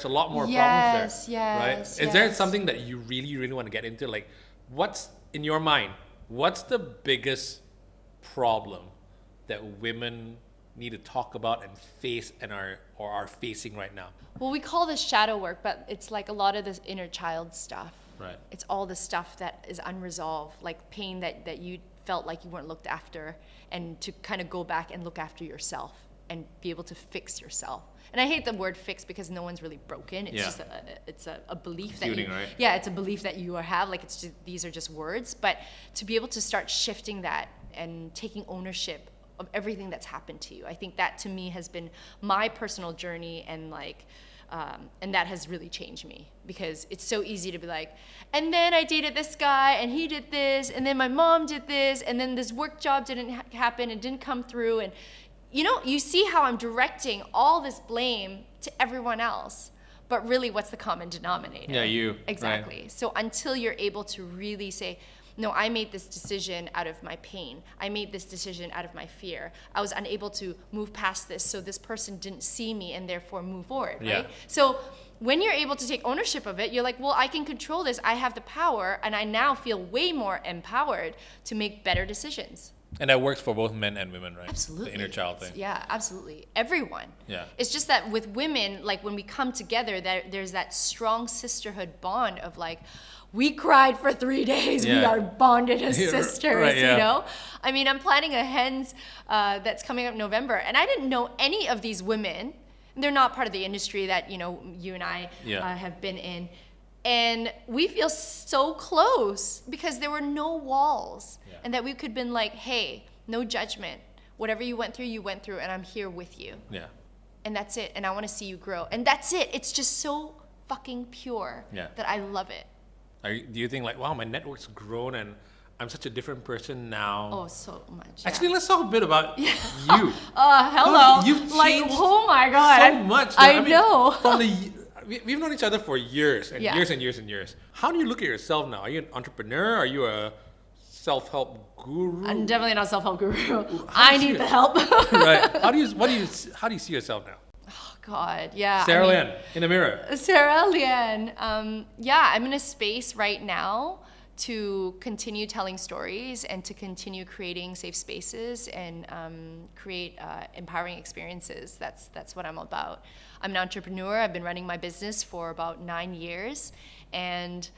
a lot more problems there. Right? Yes, Is there yes. something that you really, really want to get into? Like, what's in your mind? What's the biggest problem that women need to talk about and face and are facing right now? Well, we call this shadow work, but it's like a lot of this inner child stuff. Right. It's all the stuff that is unresolved, like pain that you felt like you weren't looked after, and to kind of go back and look after yourself and be able to fix yourself. And I hate the word fix because no one's really broken. It's Yeah. just it's a belief Soothing, that you, right? yeah, it's a belief that you have. Like it's just, these are just words, but to be able to start shifting that and taking ownership of everything that's happened to you, I think that to me has been my personal journey, and and that has really changed me, because it's so easy to be like, and then I dated this guy and he did this, and then my mom did this, and then this work job didn't happen and didn't come through, and you see how I'm directing all this blame to everyone else, but really what's the common denominator? Yeah, you. Exactly. Right. So until you're able to really say, no, I made this decision out of my pain. I made this decision out of my fear. I was unable to move past this, so this person didn't see me and therefore move forward, right? Yeah. So when you're able to take ownership of it, you're like, well, I can control this. I have the power, and I now feel way more empowered to make better decisions. And that works for both men and women, right? Absolutely. The inner child thing. Yeah, absolutely. Everyone. Yeah. It's just that with women, like when we come together, there's that strong sisterhood bond of like, we cried for 3 days. We Yeah. are bonded as Yeah, sisters, right, yeah. you know? I mean, I'm planning a hens that's coming up in November, and I didn't know any of these women. They're not part of the industry that, you know, you and I Yeah. have been in. And we feel so close because there were no walls. Yeah. And that we could have been like, hey, no judgment. Whatever you went through, and I'm here with you. Yeah. And that's it. And I want to see you grow. And that's it. It's just so fucking pure Yeah. that I love it. Do you think like, wow, my network's grown and I'm such a different person now? Oh, so much. Yeah. Actually, let's talk a bit about you. Hello. You've Like, changed oh my God. so much. I mean, know. From we've known each other for years and Yeah. years and years and years. How do you look at yourself now? Are you an entrepreneur? Are you a self-help guru? I'm definitely not a self-help guru. How I do you need see the it? help. Right. How do you see yourself now? God, yeah. Sarah I mean, Lian, in the mirror. Sarah Lian. Yeah, I'm in a space right now to continue telling stories and to continue creating safe spaces and create empowering experiences. That's what I'm about. I'm an entrepreneur. I've been running my business for about 9 years, and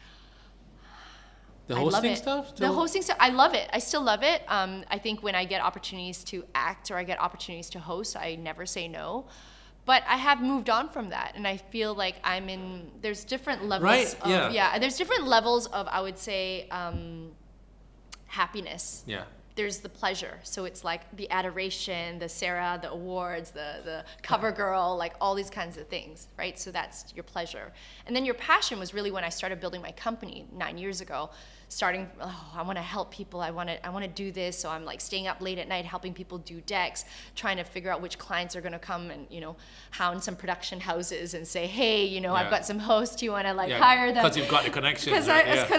The I love hosting it. stuff? The hosting stuff, I love it. I still love it. I think when I get opportunities to act or I get opportunities to host, I never say no. But I have moved on from that, and I feel like there's different levels Right, of, yeah. there's different levels of, I would say, happiness. Yeah. There's the pleasure. So it's like the adoration, the Sarah, the awards, the cover girl, like all these kinds of things, right? So that's your pleasure. And then your passion was really when I started building my company 9 years ago. I want to help people. I want to do this. So I'm like staying up late at night helping people do decks, trying to figure out which clients are going to come and, you know, hound some production houses and say, hey, you know, Yeah. I've got some hosts. You want to like Yeah, hire them? because you've got the connection. Because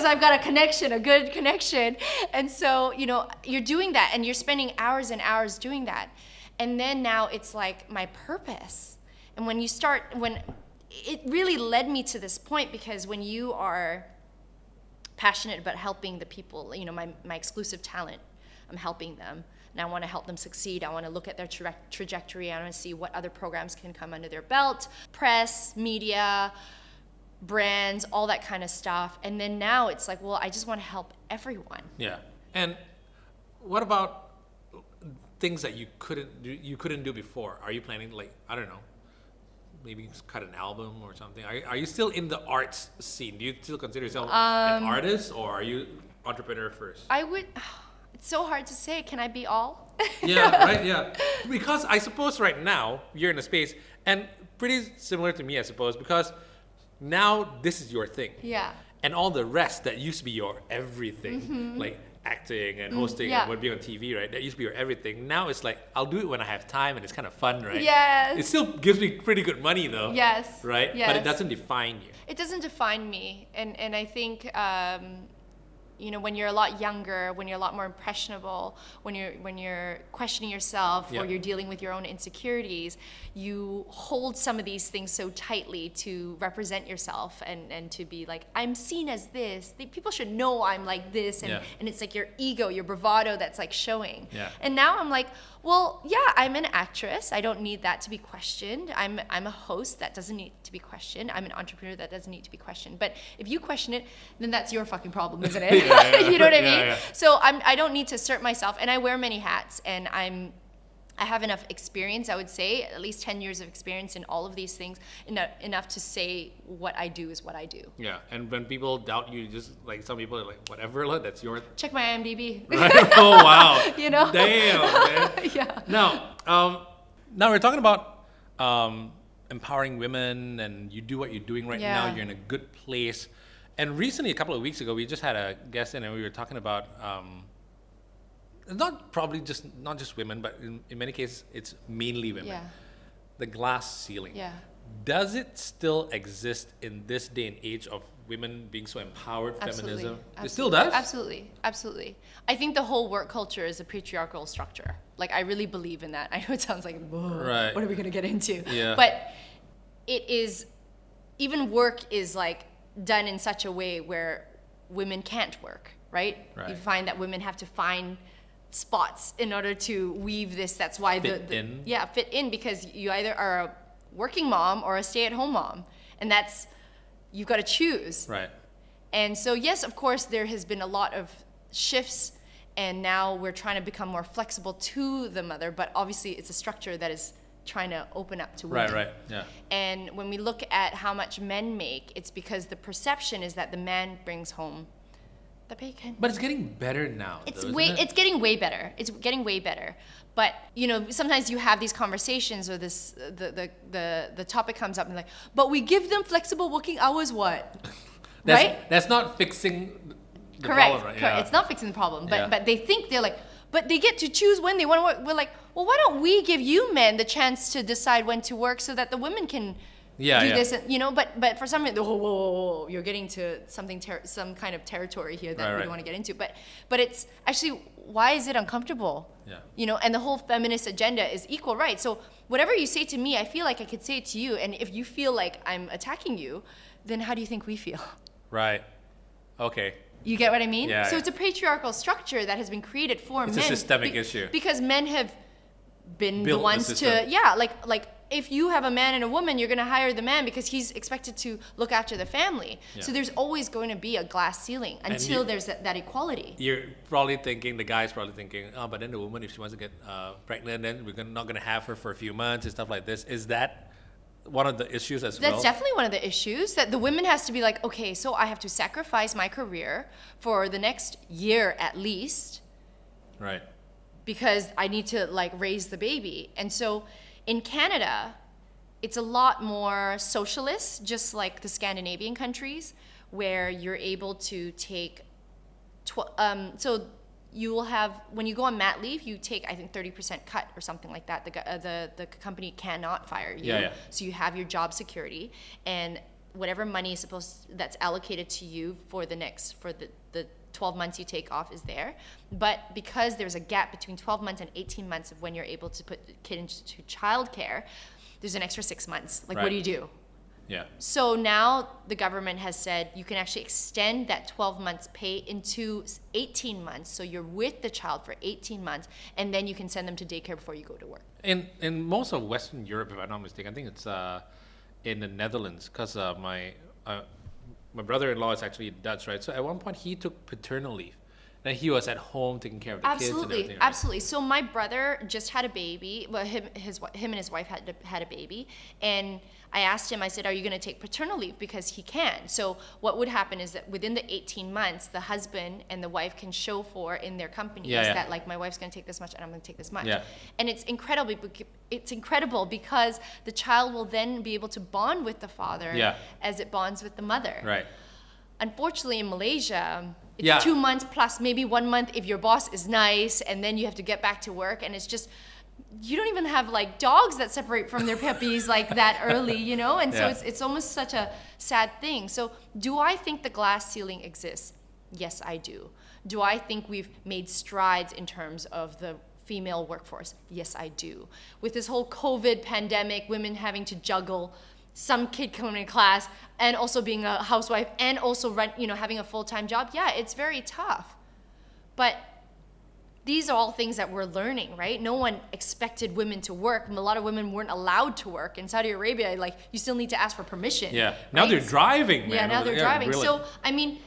I've got a connection, a good connection. And so, you know, you're doing that and you're spending hours and hours doing that. And then now it's like my purpose. And when it really led me to this point, because when you are passionate about helping the people, you know, my exclusive talent, I'm helping them. And I want to help them succeed. I want to look at their trajectory. I want to see what other programs can come under their belt, press, media, brands, all that kind of stuff. And then now it's like, well, I just want to help everyone. Yeah. And what about things that you couldn't do before? Are you planning, like, I don't know, maybe cut an album or something? Are you still in the arts scene? Do you still consider yourself an artist, or are you entrepreneur first? It's so hard to say. Can I be all? Yeah, right, yeah. Because I suppose right now you're in a space, and pretty similar to me, I suppose, because now this is your thing. Yeah. And all the rest that used to be your everything, like acting and hosting and being on TV, right? That used to be your everything. Now it's like, I'll do it when I have time and it's kind of fun, right? Yes. It still gives me pretty good money though. Yes. Right? Yes. But it doesn't define you. It doesn't define me. And I think, you know, when you're a lot younger, when you're a lot more impressionable, when you're questioning yourself Yeah. or you're dealing with your own insecurities, you hold some of these things so tightly to represent yourself and to be like, I'm seen as this. People should know I'm like this. And, Yeah. and it's like your ego, your bravado that's like showing. Yeah. And now I'm like, well, yeah, I'm an actress. I don't need that to be questioned. I'm a host. That doesn't need to be questioned. I'm an entrepreneur. That doesn't need to be questioned. But if you question it, then that's your fucking problem, isn't it? Yeah. You know what I mean? Yeah. So I don't need to assert myself, and I wear many hats, and I have enough experience, I would say, at least 10 years of experience in all of these things, enough to say what I do is what I do. Yeah. And when people doubt you, just like some people are like, whatever, that's your Check my IMDb. right? Oh wow. You know? Damn, man. Yeah. Now we're talking about empowering women, and you do what you're doing right now. Yeah. You're in a good place. And recently, a couple of weeks ago, we just had a guest in, and we were talking about not just women, but in many cases, it's mainly women. Yeah. The glass ceiling. Yeah. Does it still exist in this day and age of women being so empowered, feminism? It still does? Absolutely. Absolutely. I think the whole work culture is a patriarchal structure. Like, I really believe in that. I know it sounds like, whoa, Right. what are we going to get into? Yeah. But it is, even work is like done in such a way where women can't work, right? Right. You find that women have to find spots in order to weave this. That's why Fit in. Yeah, fit in, because you either are a working mom or a stay-at-home mom, and that's, you've got to choose. Right. And so yes, of course, there has been a lot of shifts, and now we're trying to become more flexible to the mother, but obviously it's a structure that is trying to open up to women. Right, yeah. And when we look at how much men make, it's because the perception is that the man brings home the bacon. But it's getting better now. It's though, isn't it? it's getting way better. It's getting way better. But you know, sometimes you have these conversations, or this the topic comes up and like, but we give them flexible working hours, what? Right? That's not fixing the Correct. problem, right? Correct. It's not fixing the problem, but Yeah. but they think they're like, but they get to choose when they want to work. We're like, well, why don't we give you men the chance to decide when to work so that the women can do this, and, you know? But for some reason, whoa, you're getting to something some kind of territory here that we Right. don't want to get into. But it's actually, why is it uncomfortable? Yeah. You know, and the whole feminist agenda is equal rights. So whatever you say to me, I feel like I could say it to you, and if you feel like I'm attacking you, then how do you think we feel? Right. Okay. You get what I mean? Yeah, So yeah. it's a patriarchal structure that has been created for It's men. a systemic issue. Because men have been Built the the ones system. like if you have a man and a woman, you're going to hire the man because he's expected to look after the family. Yeah. So there's always going to be a glass ceiling until you- there's that equality. You're probably thinking, the guy's probably thinking, oh, but then the woman, if she wants to get pregnant, then we're not going to have her for a few months and stuff like this. Is that one of the issues as well? That's definitely one of the issues, that the women has to be like, okay, so I have to sacrifice my career for the next year at least, Right. because I need to like raise the baby. And so in Canada, it's a lot more socialist, just like the Scandinavian countries, where you're able to take, so you will have, when you go on mat leave, you take, I think, 30% cut or something like that. The company cannot fire you. Yeah. So you have your job security, and whatever money is that's allocated to you for the 12 months you take off is there. But because there's a gap between 12 months and 18 months of when you're able to put the kid into childcare, there's an extra 6 months. Like, what Right. do you do? Yeah. So now the government has said you can actually extend that 12 months pay into 18 months. So you're with the child for 18 months, and then you can send them to daycare before you go to work. In most of Western Europe, if I'm not mistaken, I think it's in the Netherlands, because my brother-in-law is actually Dutch, right? So at one point he took paternal leave, and he was at home taking care of the kids and Absolutely, everything. Right? absolutely. So my brother just had a baby. Well, him and his wife had a baby, and I asked him. I said, "Are you going to take paternal leave?" Because he can. So what would happen is that within the 18 months, the husband and the wife can show for in their companies Yeah. that like my wife's going to take this much and I'm going to take this much. Yeah. And it's incredible. It's incredible because the child will then be able to bond with the father Yeah. as it bonds with the mother. Right. Unfortunately, in Malaysia, it's Yeah. 2 months plus maybe 1 month if your boss is nice, and then you have to get back to work, and it's just, you don't even have like dogs that separate from their puppies like that early, you know? And so Yeah. it's almost such a sad thing. So do I think the glass ceiling exists? Yes, I do. Do I think we've made strides in terms of the female workforce? Yes, I do. With this whole COVID pandemic, women having to juggle some kid coming to class and also being a housewife and also having a full-time job. Yeah, it's very tough. But these are all things that we're learning, right? No one expected women to work. A lot of women weren't allowed to work. In Saudi Arabia, like, you still need to ask for permission. Yeah. Now right? they're driving, man. Yeah, now they're Yeah, driving. brilliant. So, I mean,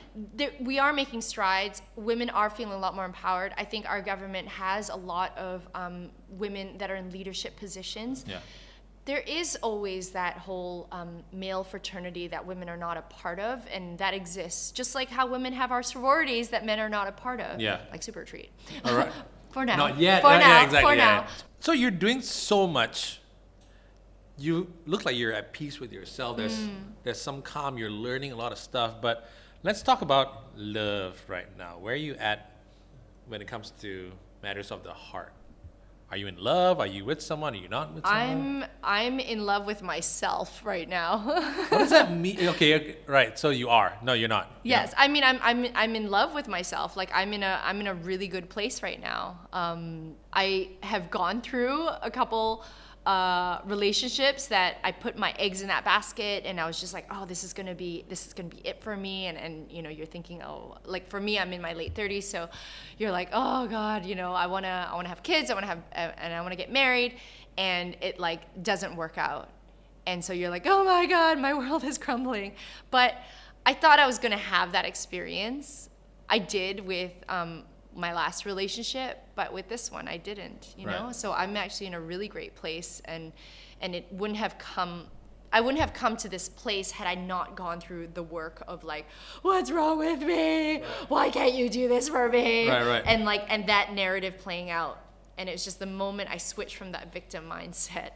we are making strides. Women are feeling a lot more empowered. I think our government has a lot of women that are in leadership positions. Yeah. There is always that whole male fraternity that women are not a part of, and that exists. Just like how women have our sororities that men are not a part of. Yeah. Like Supparetreat. All right. For now. Not yet. For Yeah, now. exactly. For yeah, now. yeah. So you're doing so much. You look like you're at peace with yourself. There's some calm. You're learning a lot of stuff. But let's talk about love right now. Where are you at when it comes to matters of the heart? Are you in love? Are you with someone? Are you not with someone? I'm in love with myself right now. What does that mean? Okay, right. So you are. No, you're not. You're Yes, I mean I'm in love with myself. Like I'm in a really good place right now. I have gone through a couple relationships that I put my eggs in that basket, and I was just like, oh, this is gonna be it for me. And you know, you're thinking, oh, like for me, I'm in my late 30s, so you're like, oh God, you know, I wanna have kids, and I wanna get married, and it like doesn't work out. And so you're like, oh my God, my world is crumbling. But I thought I was gonna have that experience. I did with my last relationship, but with this one I didn't, you know? So I'm actually in a really great place, and it wouldn't have come, I wouldn't have come to this place had I not gone through the work of like, what's wrong with me? Why can't you do this for me? And like, and that narrative playing out. And it's just the moment I switched from that victim mindset,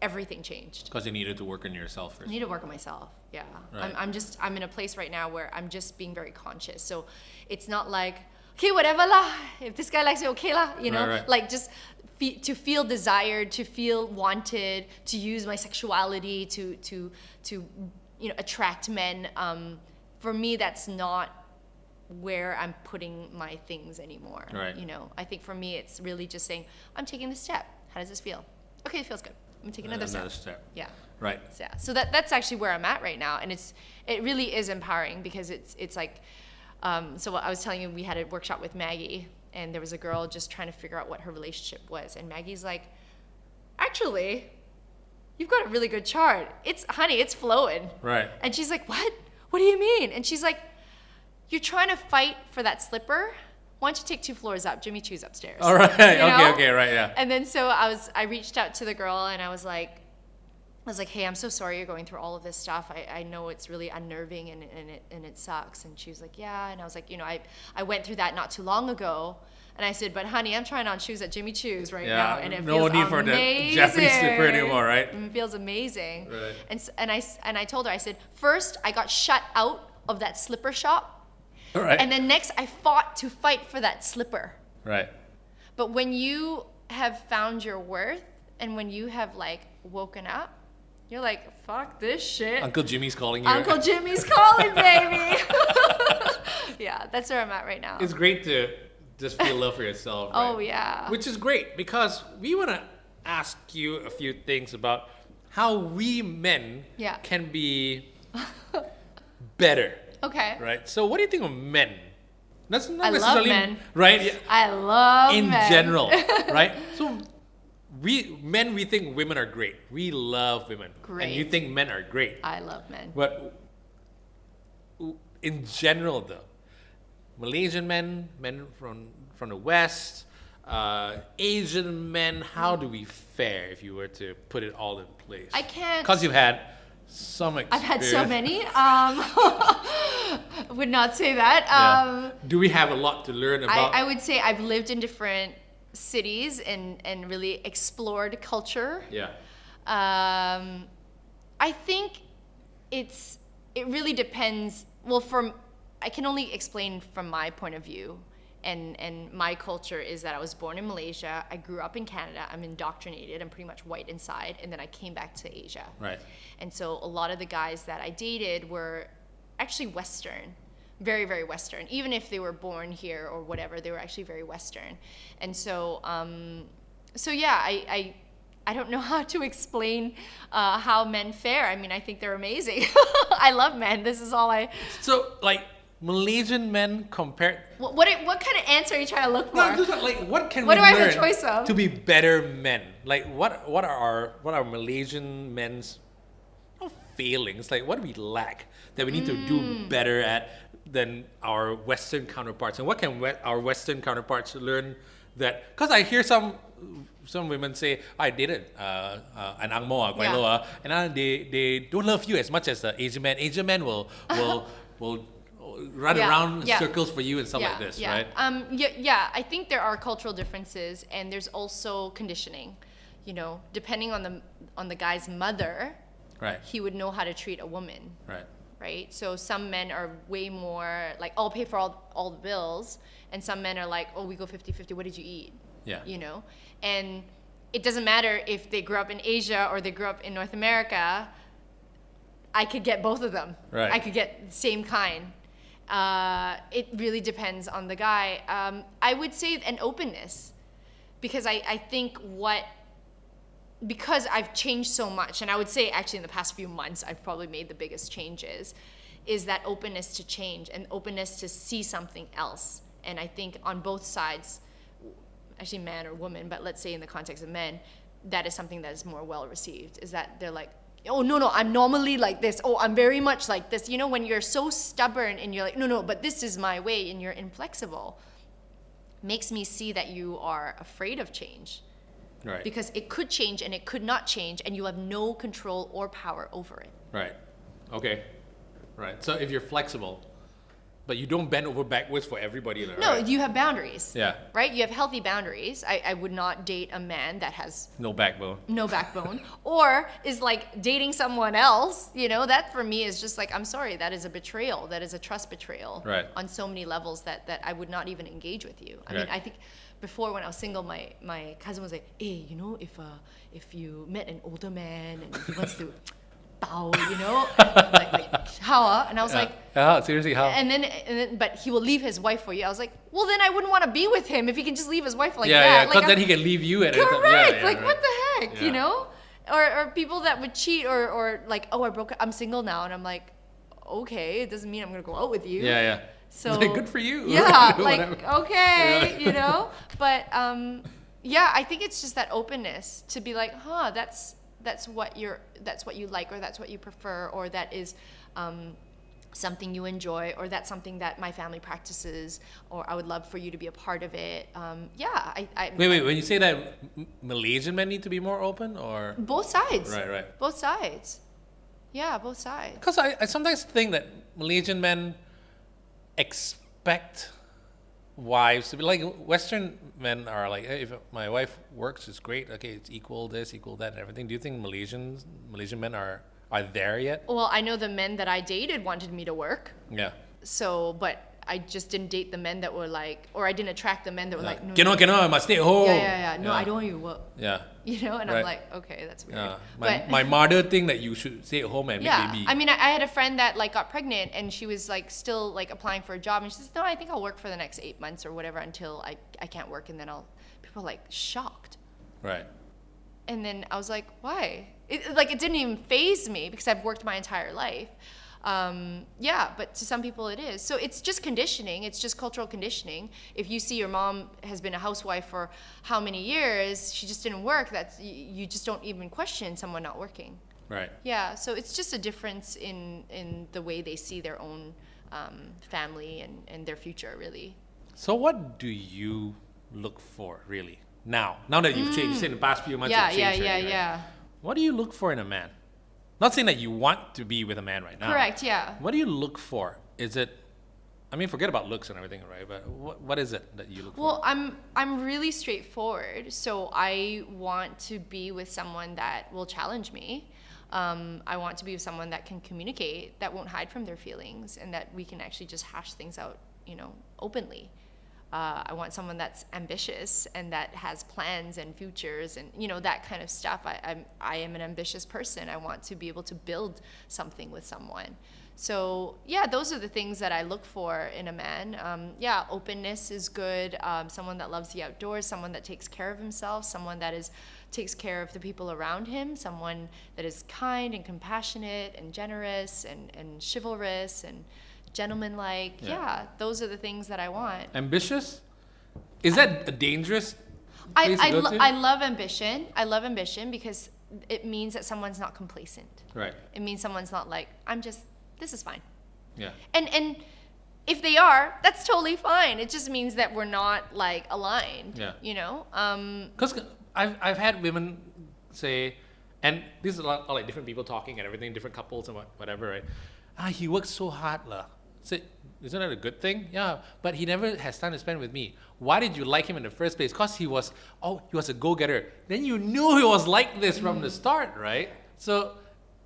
everything changed. Because you needed to work on yourself first. I need to work on myself. Yeah. I'm in a place right now where I'm just being very conscious. So it's not like, okay, whatever lah. If this guy likes it, okay lah. You know, like just to feel desired, to feel wanted, to use my sexuality to you know, attract men. For me, that's not where I'm putting my things anymore. You know, I think for me, it's really just saying, I'm taking this step. How does this feel? Okay, it feels good. I'm taking another step. Yeah. Right. Yeah. So that's actually where I'm at right now, and it really is empowering, because it's like, so I was telling you, we had a workshop with Maggie, and there was a girl just trying to figure out what her relationship was, and Maggie's like, actually, you've got a really good chart. Honey, it's flowing. Right. And she's like, what? What do you mean? And she's like, you're trying to fight for that slipper. Why don't you take 2 floors up? Jimmy Choo's upstairs. All right. You know? Okay. Right. Yeah. And then so I reached out to the girl, and I was like, hey, I'm so sorry you're going through all of this stuff. I know it's really unnerving, and it sucks. And she was like, yeah. And I was like, you know, I went through that not too long ago. And I said, but honey, I'm trying on shoes at Jimmy Choo's right now, and it feels amazing. No need for the Japanese slipper anymore, right? It feels amazing. Right. And I told her, I said, first I got shut out of that slipper shop. Right. And then next, I fought to fight for that slipper. Right. But when you have found your worth, and when you have like woken up, you're like, fuck this shit. Uncle Jimmy's calling you. Uncle Jimmy's calling, baby. Yeah, that's where I'm at right now. It's great to just feel love for yourself. Right? Oh, yeah. Which is great, because we want to ask you a few things about how we men can be better. Okay. Right. So, what do you think of men? That's not necessarily love men. Right. Yeah. I love in men. general, right? So, we think women are great. We love women. Great. And you think men are great. I love men. But in general, though, Malaysian men from the West, Asian men, how do we fare if you were to put it all in place? I can't. Because you've had some experience. I've had so many. Would not say that. Do we have a lot to learn about? I would say I've lived in different cities and really explored culture. Yeah. I think it really depends. Well, I can only explain from my point of view. And my culture is that I was born in Malaysia. I grew up in Canada. I'm indoctrinated. I'm pretty much white inside. And then I came back to Asia. Right. And so a lot of the guys that I dated were actually Western, very, very Western. Even if they were born here or whatever, they were actually very Western. And so, yeah, I don't know how to explain how men fare. I mean, I think they're amazing. I love men. This is all So, like, Malaysian men compared. What kind of answer are you trying to look for? No, just like what do I have a choice of to be better men? Like what are Malaysian men's failings? Like what do we lack that we need to do better at than our Western counterparts? And what can our Western counterparts learn that? Because I hear some women say, I dated an Ang Moa, and they don't love you as much as the Asian man. Asian men will run around circles for you and stuff like this, right? I think there are cultural differences, and there's also conditioning. You know, depending on the guy's mother, right, he would know how to treat a woman, right? So some men are way more like, I'll pay for all the bills, and some men are like, oh, we go 50-50. What did you eat? Yeah, you know, and it doesn't matter if they grew up in Asia or they grew up in North America. I could get both of them. Right. I could get the same kind. It really depends on the guy. I would say an openness, because I think what because I've changed so much, and I would say actually in the past few months, I've probably made the biggest changes, is that openness to change and openness to see something else. And I think on both sides, actually man or woman, but let's say in the context of men, that is something that is more well received, is that they're like, oh, no, I'm normally like this. Oh, I'm very much like this. You know, when you're so stubborn and you're like, no, but this is my way, and you're inflexible, makes me see that you are afraid of change. Right. Because it could change and it could not change, and you have no control or power over it. Right. Okay. Right. So if you're flexible, but you don't bend over backwards for everybody. No, right? you have boundaries. Yeah. Right? You have healthy boundaries. I would not date a man that has No backbone. no backbone or is like dating someone else. You know, that for me is just like, I'm sorry, that is a betrayal. That is a trust betrayal. Right. On so many levels that I would not even engage with you. I mean, I think before when I was single, my cousin was like, hey, you know, if you met an older man and he wants to bow, you know, like how? And I was like, how? Seriously, how? And then, but he will leave his wife for you. I was like, well, then I wouldn't want to be with him if he can just leave his wife like that. Yeah, Like, because then he can leave you at any time. correct. Yeah, Like, right. what the heck, Yeah. you know? Or people that would cheat or like, oh, I'm single now, and I'm like, okay, it doesn't mean I'm gonna go out with you. Yeah. So It's like, good for you. Yeah, Whatever. like okay, Yeah. you know. But yeah, I think it's just that openness to be like, that's what you like, or that's what you prefer, or that is something you enjoy, or that's something that my family practices, or I would love for you to be a part of it. Wait. When you say that, Malaysian men need to be more open, or Both sides. Right. Both sides. Yeah, both sides. Because I sometimes think that Malaysian men expect wives to be like Western men are like, hey, if my wife works, it's great. Okay, it's equal this, equal that, and everything. Do you think Malaysian men are there yet? Well, I know the men that I dated wanted me to work. Yeah. So, but I just didn't date the men that were like, or I didn't attract the men that were like, no. Cannot, I must stay at home. Yeah. No, I don't want you to work. Yeah. You know, and Right. I'm like, okay, that's weird. Yeah. But My mother think that you should stay at home and yeah, make baby. I mean, I had a friend that like got pregnant, and she was like still like applying for a job, and she says, no, I think I'll work for the next 8 months or whatever until I can't work, and then people are like shocked. Right. And then I was like, why? It didn't even faze me because I've worked my entire life. Yeah, but to some people it is. So it's just conditioning. It's just cultural conditioning. If you see your mom has been a housewife for how many years, she just didn't work, you just don't even question someone not working. Right. Yeah, so it's just a difference in the way they see their own family and their future, really. So what do you look for, really? Now that you've changed, you said in the past few months Yeah, you've changed. already, right? yeah. What do you look for in a man? Not saying that you want to be with a man right now. Correct, yeah. What do you look for? Is it, I mean, forget about looks and everything, right? But what is it that you look for? Well, I'm really straightforward. So I want to be with someone that will challenge me. I want to be with someone that can communicate, that won't hide from their feelings, and that we can actually just hash things out, you know, openly. I want someone that's ambitious and that has plans and futures and, you know, that kind of stuff. I am an ambitious person. I want to be able to build something with someone. So, yeah, those are the things that I look for in a man. Yeah, openness is good. Someone that loves the outdoors, someone that takes care of himself, someone that takes care of the people around him, someone that is kind and compassionate and generous and chivalrous and gentleman-like. Yeah, those are the things that I want. Ambitious? Is that a dangerous place to go to? I love ambition. I love ambition because it means that someone's not complacent. Right. It means someone's not like, this is fine. Yeah. And if they are, that's totally fine. It just means that we're not like aligned. Yeah. You know? Because I've had women say, and this is a lot like different people talking and everything, different couples and whatever, right? He works so hard lah. So, isn't that a good thing? Yeah, but he never has time to spend with me. Why did you like him in the first place? Because he was a go-getter. Then you knew he was like this from the start, right? So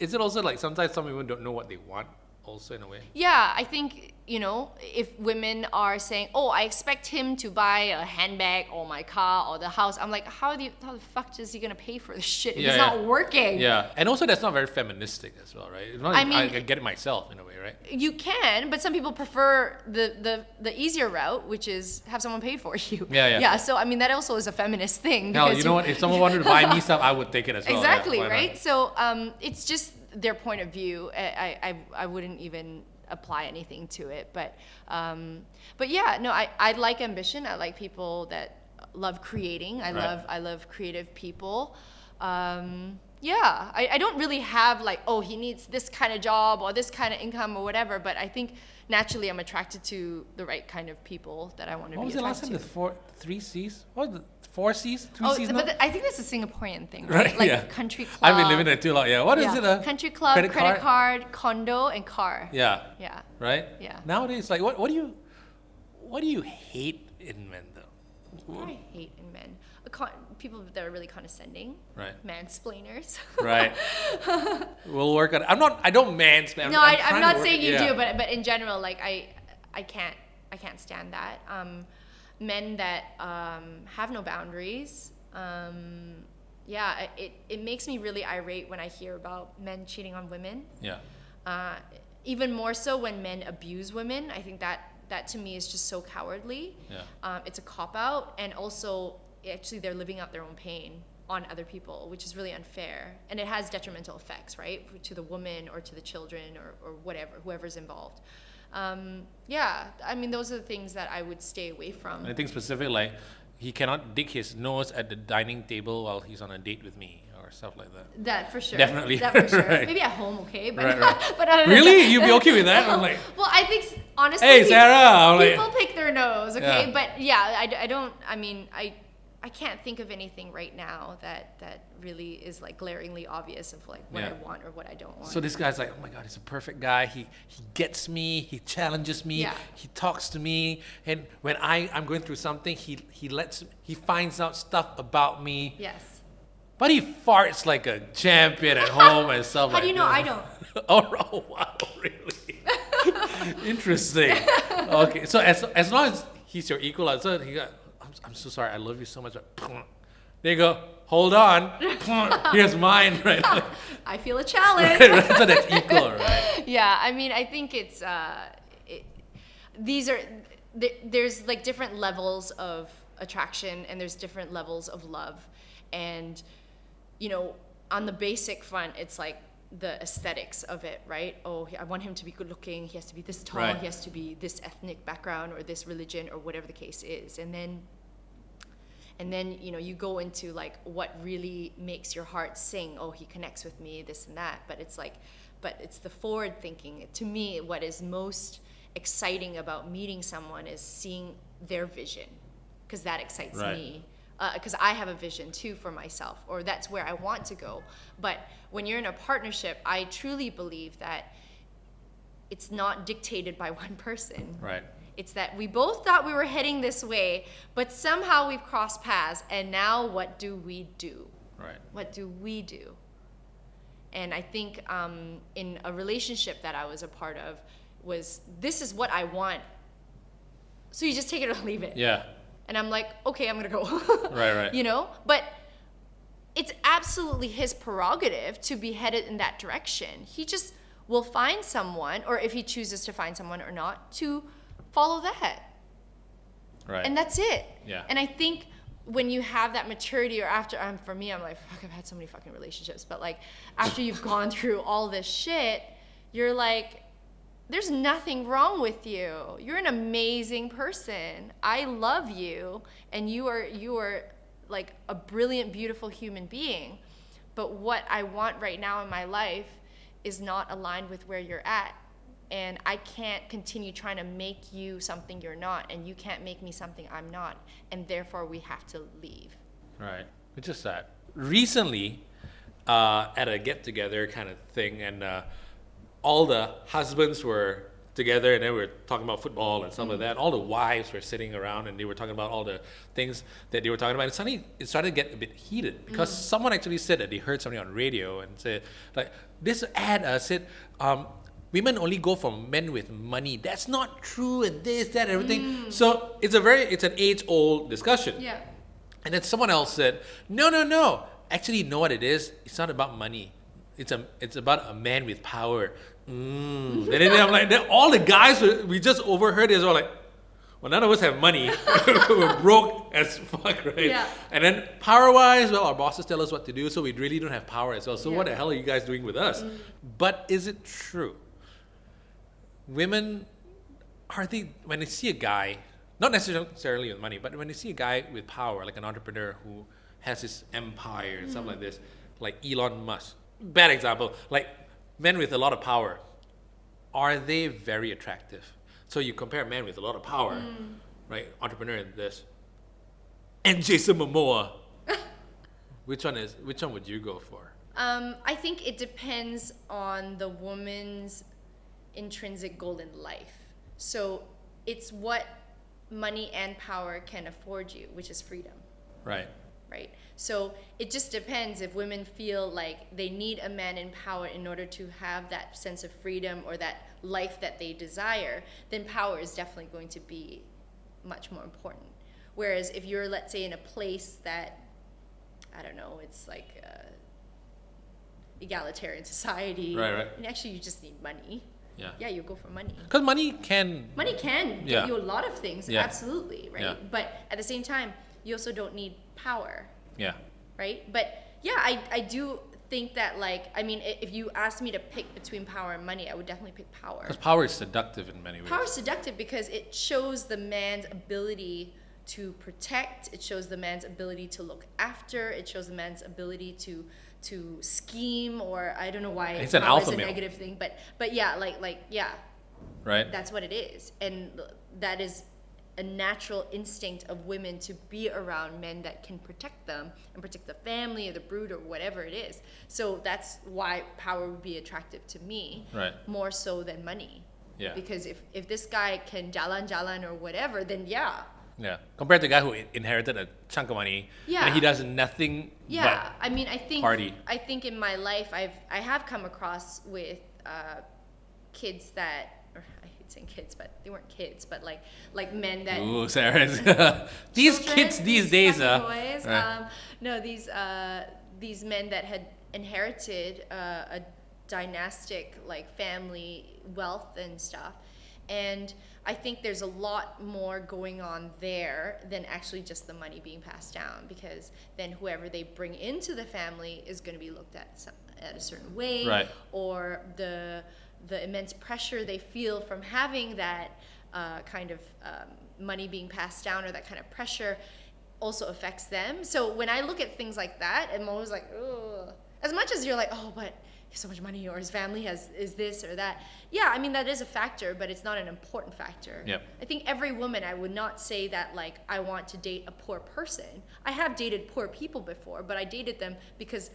is it also like sometimes some women don't know what they want? also in a way. Yeah, I think, if women are saying, oh, I expect him to buy a handbag or my car or the house, I'm like, how the fuck is he gonna pay for this shit if it's not working? Yeah, and also that's not very feministic as well, right? It's not, I get it myself in a way, right? You can, but some people prefer the easier route, which is have someone pay for you. Yeah. So I mean, that also is a feminist thing. Hell, you know what? If someone wanted to buy me stuff, I would take it as well. Exactly, yeah, right? So it's just their point of view. I wouldn't even apply anything to it, but yeah, no, I like ambition. I like people that love creating. I love creative people. I don't really have like, oh, he needs this kind of job or this kind of income or whatever, but I think naturally I'm attracted to the right kind of people that I want to be attracted to. What was the last time? The 3 C's? What was the 4 C's? 3 C's? But I think that's a Singaporean thing, right? Like country club. I've been living there too long. Yeah. What is it? Country club, credit card, condo, and car. Yeah. Yeah. Right? Yeah. Nowadays, like, what do you hate in men though? What do I hate in men? People that are really condescending. Right. Mansplainers. Right. We'll work on it. I don't mansplain. No, I'm not saying you do, but in general, like I can't stand that. Men that have no boundaries. It makes me really irate when I hear about men cheating on women. Yeah. Even more so when men abuse women. I think that to me is just so cowardly. Yeah. It's a cop-out, and also actually they're living out their own pain on other people, which is really unfair, and it has detrimental effects, right, to the woman or to the children or whatever, whoever's involved. I mean, those are the things that I would stay away from. Anything specific, like he cannot dig his nose at the dining table while he's on a date with me, or stuff like that. That for sure. Definitely. That for sure. Right. Maybe at home, okay, but right. but other than really, that, you'd be okay with that? I'm like, well, I think honestly, hey Sarah, people pick their nose, okay, Yeah. but yeah, I don't. I mean, I can't think of anything right now that really is like glaringly obvious of like what I want or what I don't want. So this guy's like, oh my god, he's a perfect guy. He gets me. He challenges me. Yeah. He talks to me. And when I'm going through something, he finds out stuff about me. Yes. But he farts like a champion at home and stuff. How do you know I don't? Oh wow, really? Interesting. Okay, so as long as he's your equal, so he got. I'm so sorry. I love you so much. There you go. Hold on. Here's mine. Right. I feel a challenge. Right. So that's equal, right? Yeah. I mean, I think it's there's like different levels of attraction and there's different levels of love, and on the basic front, it's like the aesthetics of it, right? Oh, I want him to be good looking. He has to be this tall. Right. He has to be this ethnic background or this religion or whatever the case is, and then you go into like what really makes your heart sing. Oh, he connects with me, this and that. But it's the forward thinking. To me, what is most exciting about meeting someone is seeing their vision, because that excites me. Because I have a vision too for myself, or that's where I want to go. But when you're in a partnership, I truly believe that it's not dictated by one person. Right. It's that we both thought we were heading this way, but somehow we've crossed paths, and now what do we do? Right. What do we do? And I think in a relationship that I was a part of was, this is what I want, so you just take it or leave it. Yeah. And I'm like, okay, I'm gonna go. Right. But it's absolutely his prerogative to be headed in that direction. He just will find someone, or if he chooses to find someone or not, to follow that. Right. And that's it. Yeah. And I think when you have that maturity, or after, for me, I'm like, fuck, I've had so many fucking relationships, but like after you've gone through all this shit, you're like, there's nothing wrong with you. You're an amazing person. I love you, and you are like a brilliant, beautiful human being. But what I want right now in my life is not aligned with where you're at. And I can't continue trying to make you something you're not, and you can't make me something I'm not. And therefore, we have to leave. Right. It's just that. Recently, at a get-together kind of thing, and all the husbands were together, and they were talking about football and stuff like that. And all the wives were sitting around, and they were talking about all the things that they were talking about. And suddenly, it started to get a bit heated, because someone actually said that they heard something on radio and said, like, this ad said, women only go for men with money. That's not true, and this, that, everything. So it's an age-old discussion. Yeah. And then someone else said, no. Actually, you know what it is? It's not about money. It's about a man with power. And then I'm like, then all the guys we just overheard is all like, well, none of us have money. We're broke as fuck, right? Yeah. And then power-wise, well, our bosses tell us what to do, so we really don't have power as well. So Yeah. what the hell are you guys doing with us? But is it true? Women, when they see a guy, not necessarily with money, but when they see a guy with power, like an entrepreneur who has his empire and stuff like this, like Elon Musk, bad example, like men with a lot of power, are they very attractive? So you compare a man with a lot of power, right, entrepreneur in this, and Jason Momoa. Which one would you go for? I think it depends on the woman's intrinsic goal in life. So it's what money and power can afford you, which is freedom. Right. Right. So it just depends. If women feel like they need a man in power in order to have that sense of freedom or that life that they desire, then power is definitely going to be much more important. Whereas if you're, let's say, in a place that, I don't know, it's like egalitarian society, Right. and actually you just need money. Yeah. Yeah, you go for money. Because money can Get Yeah. you a lot of things, Yeah. absolutely, right? Yeah. But at the same time, you also don't need power, Yeah. right? But yeah, I do think that, like, I mean, if you asked me to pick between power and money, I would definitely pick power. Because power is seductive in many ways. Power is seductive because it shows the man's ability to protect, it shows the man's ability to look after, it shows the man's ability to scheme, or I don't know why It's an power alpha is a male. negative thing, but yeah, like yeah, Right? that's what it is. And that is a natural instinct of women to be around men that can protect them and protect the family or the brood or whatever it is. So that's why power would be attractive to me, Right. more so than money. Yeah. Because if this guy can jalan or whatever, then yeah. Yeah. Compared to a guy who inherited a chunk of money Yeah. and he does nothing Yeah, I mean, I party. think in my life I have come across with kids that, or I hate saying kids, but they weren't kids, but like men that but... Ooh, Sarah. These children, kids these days, fucking boys. Right. No, these men that had inherited a dynastic, like, family wealth and stuff, and I think there's a lot more going on there than actually just the money being passed down, because then whoever they bring into the family is going to be looked at a certain way, Right. or the immense pressure they feel from having that kind of money being passed down, or that kind of pressure also affects them. So when I look at things like that, I'm always like, ugh. As much as you're like, oh, but he has so much money, or his family is this or that. Yeah, I mean, that is a factor, but it's not an important factor. Yep. I think every woman, I would not say that, like, I want to date a poor person. I have dated poor people before, but I dated them because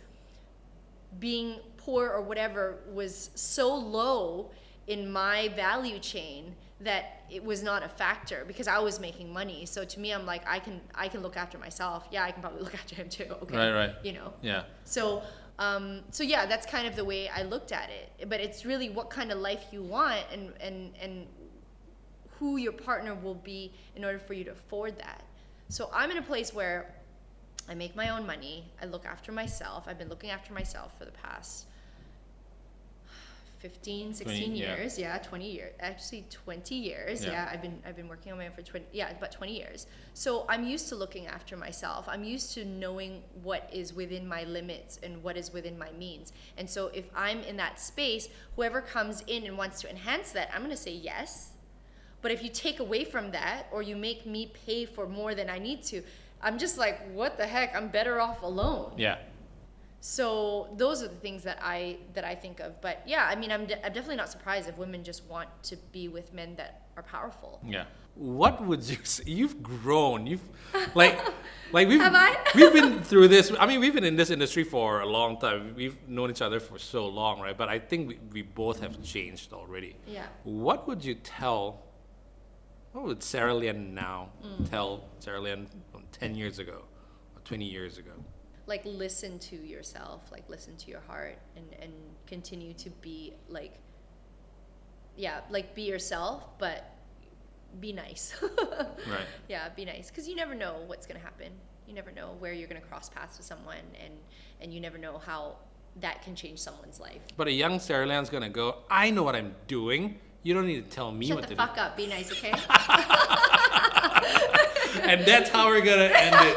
being poor or whatever was so low in my value chain that it was not a factor, because I was making money. So to me, I'm like, I can look after myself. Yeah, I can probably look after him too. Okay. Right. You know. Yeah. So yeah, that's kind of the way I looked at it. But it's really what kind of life you want, and who your partner will be in order for you to afford that. So I'm in a place where I make my own money. I look after myself. I've been looking after myself for the past 15, 16 20, yeah. years. Yeah, 20 years. Actually, 20 years. Yeah. Yeah, I've been working on my own for about 20 years. So I'm used to looking after myself. I'm used to knowing what is within my limits and what is within my means. And so if I'm in that space, whoever comes in and wants to enhance that, I'm going to say yes. But if you take away from that, or you make me pay for more than I need to, I'm just like, what the heck? I'm better off alone. Yeah. So those are the things that I think of. But yeah, I mean, I'm definitely not surprised if women just want to be with men that are powerful. Yeah. What would you say? You've grown. You've like we've Have I? we've been through this. I mean, we've been in this industry for a long time. We've known each other for so long, right? But I think we both have changed already. Yeah. What would Sarah Lian now tell Sarah Lian from 10 years ago or 20 years ago? Like, listen to yourself, like, listen to your heart, and continue to be, like, yeah, like be yourself, but be nice. Right. Yeah, be nice, because you never know what's gonna happen. You never know where you're gonna cross paths with someone, and you never know how that can change someone's life. But a young Sarah Lian's gonna go, I know what I'm doing. You don't need to tell me Shut what the to fuck up. Be nice, okay? do. And that's how we're gonna end it.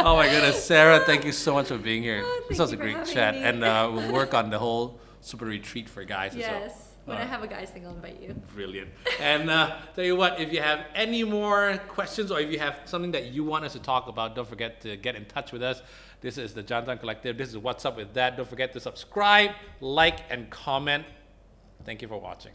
Oh my goodness, Sarah, thank you so much for being here. This was a thank you great for chat, having and me. we'll work on the whole Supparetreat for guys as well. Yes. When I have a guys thing, I'll invite you. Brilliant. And tell you what, if you have any more questions or if you have something that you want us to talk about, don't forget to get in touch with us. This is the Jantan Collective. This is What's Up With That. Don't forget to subscribe, like, and comment. Thank you for watching.